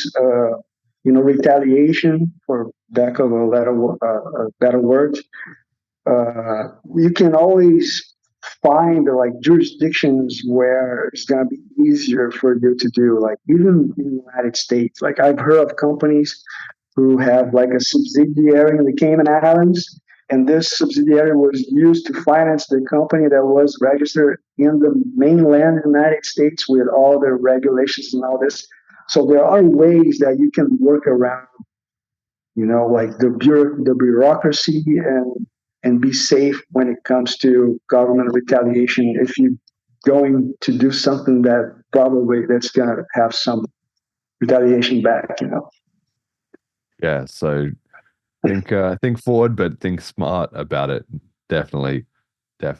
retaliation, for lack of a better word, you can always find like jurisdictions where it's going to be easier for you to do, like even in the United States. Like I've heard of companies who have like a subsidiary in the Cayman Islands, and this subsidiary was used to finance the company that was registered in the mainland United States with all the regulations and all this. So there are ways that you can work around, like the bureaucracy and be safe when it comes to government retaliation if you're going to do something that probably that's going to have some retaliation back. Yeah, so think forward, but think smart about it. Definitely. Yeah.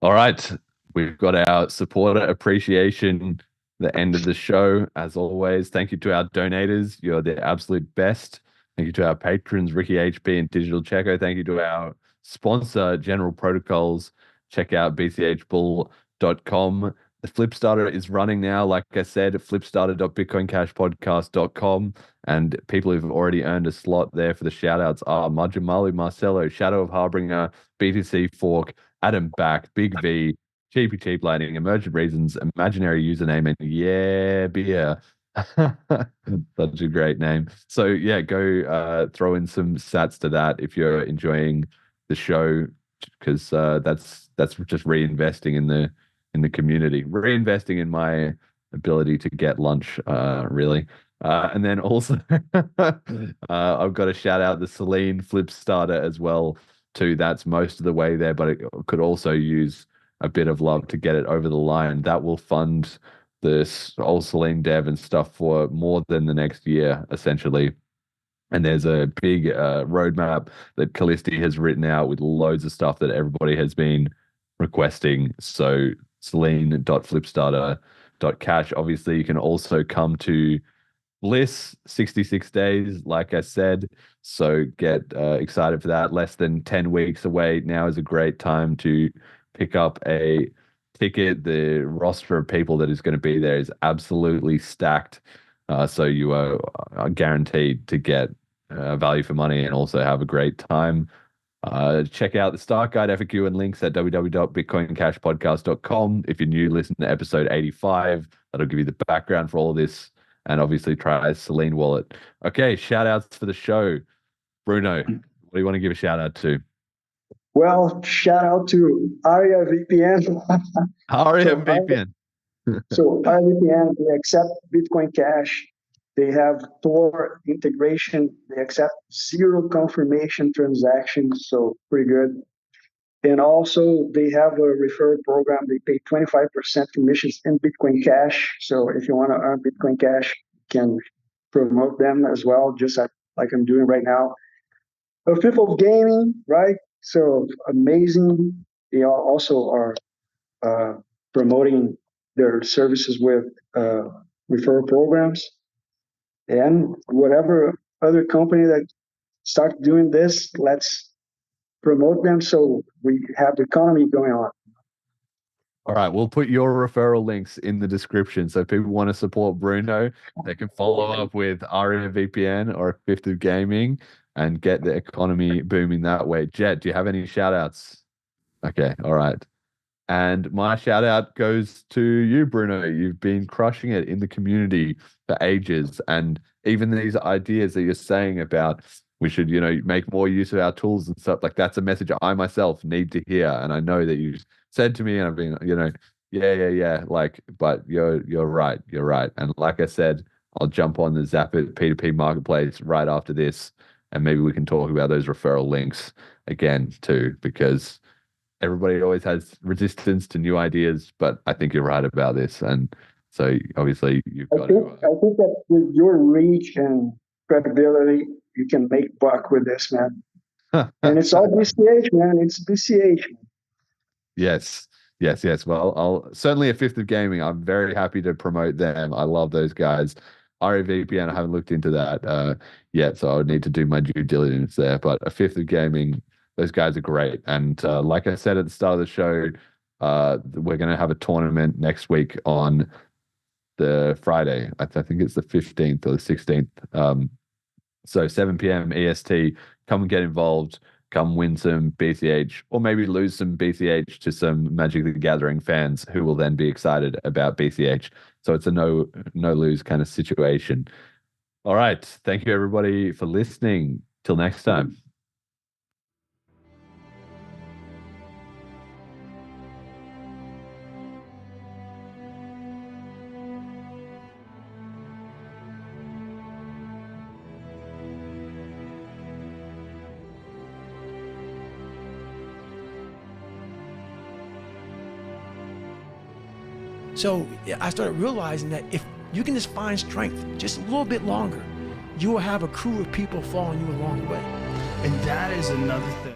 All right, we've got our supporter appreciation, the end of the show. As always, thank you to our donators. You're the absolute best. Thank you to our patrons, Ricky HP and Digital Checo. Thank you to our sponsor, General Protocols. Check out bchbull.com. The Flipstarter is running now. Like I said, flipstarter.bitcoincashpodcast.com. And people who've already earned a slot there for the shoutouts are Majamalu, Marcelo, Shadow of Harbinger, BTC Fork, Adam Back, Big V, Cheapy Cheap Lighting, Emergent Reasons, Imaginary Username, and Yeah Beer. Such a great name. So yeah, go throw in some sats to that if you're enjoying the show, because that's just reinvesting in the community, reinvesting in my ability to get lunch, really. And then also, I've got to shout out the Celine Flip Starter as well, too. That's most of the way there, but it could also use a bit of love to get it over the line. That will fund this old Celine dev and stuff for more than the next year, essentially. And there's a big roadmap that Callisti has written out with loads of stuff that everybody has been requesting. So Celine.flipstarter.cash. Obviously, you can also come to Bliss 66 days, like I said. So get excited for that. Less than 10 weeks away. Now is a great time to pick up a ticket. The roster of people that is going to be there is absolutely stacked. So you are guaranteed to get value for money and also have a great time. Check out the start guide, FAQ, and links at www.bitcoincashpodcast.com. If you're new, listen to episode 85. That'll give you the background for all of this. And obviously try Celine Wallet. Okay, shout outs for the show. Bruno, what do you want to give a shout out to? Well, shout out to Aria VPN. Aria VPN. So Aria VPN, they accept Bitcoin Cash. They have Tor integration. They accept zero confirmation transactions, so pretty good. And also, they have a referral program. They pay 25% commissions in Bitcoin Cash. So if you want to earn Bitcoin Cash, you can promote them as well, just like I'm doing right now. A fifth of gaming, right? So amazing. They also are promoting their services with referral programs. And whatever other company that starts doing this, let's promote them so we have the economy going on. All right, we'll put your referral links in the description. So if people want to support Bruno, they can follow up with Aria VPN or Fifth of Gaming and get the economy booming that way. Jet, do you have any shout outs? Okay, all right. And my shout out goes to you, Bruno. You've been crushing it in the community for ages. And even these ideas that you're saying about we should, make more use of our tools and stuff, like that's a message I myself need to hear. And I know that you said to me, and I've been, yeah. Like, but you're right. You're right. And like I said, I'll jump on the Zapit P2P marketplace right after this. And maybe we can talk about those referral links again too, because everybody always has resistance to new ideas, but I think you're right about this. And so obviously you've got to. I think that with your reach and credibility, you can make buck with this, man. And it's all BCH, man. It's BCH. Yes. Well, I'll certainly a Fifth of Gaming. I'm very happy to promote them. I love those guys. RAVPN, I haven't looked into that yet, so I would need to do my due diligence there. But a Fifth of Gaming, those guys are great. And like I said at the start of the show, we're going to have a tournament next week on the Friday. I think it's the 15th or the 16th. So 7 p.m. EST. Come and get involved. Come win some BCH, or maybe lose some BCH to some Magic the Gathering fans who will then be excited about BCH. So it's a no lose kind of situation. All right. Thank you, everybody, for listening. Till next time. So I started realizing that if you can just find strength just a little bit longer, you will have a crew of people following you along the way. And that is another thing.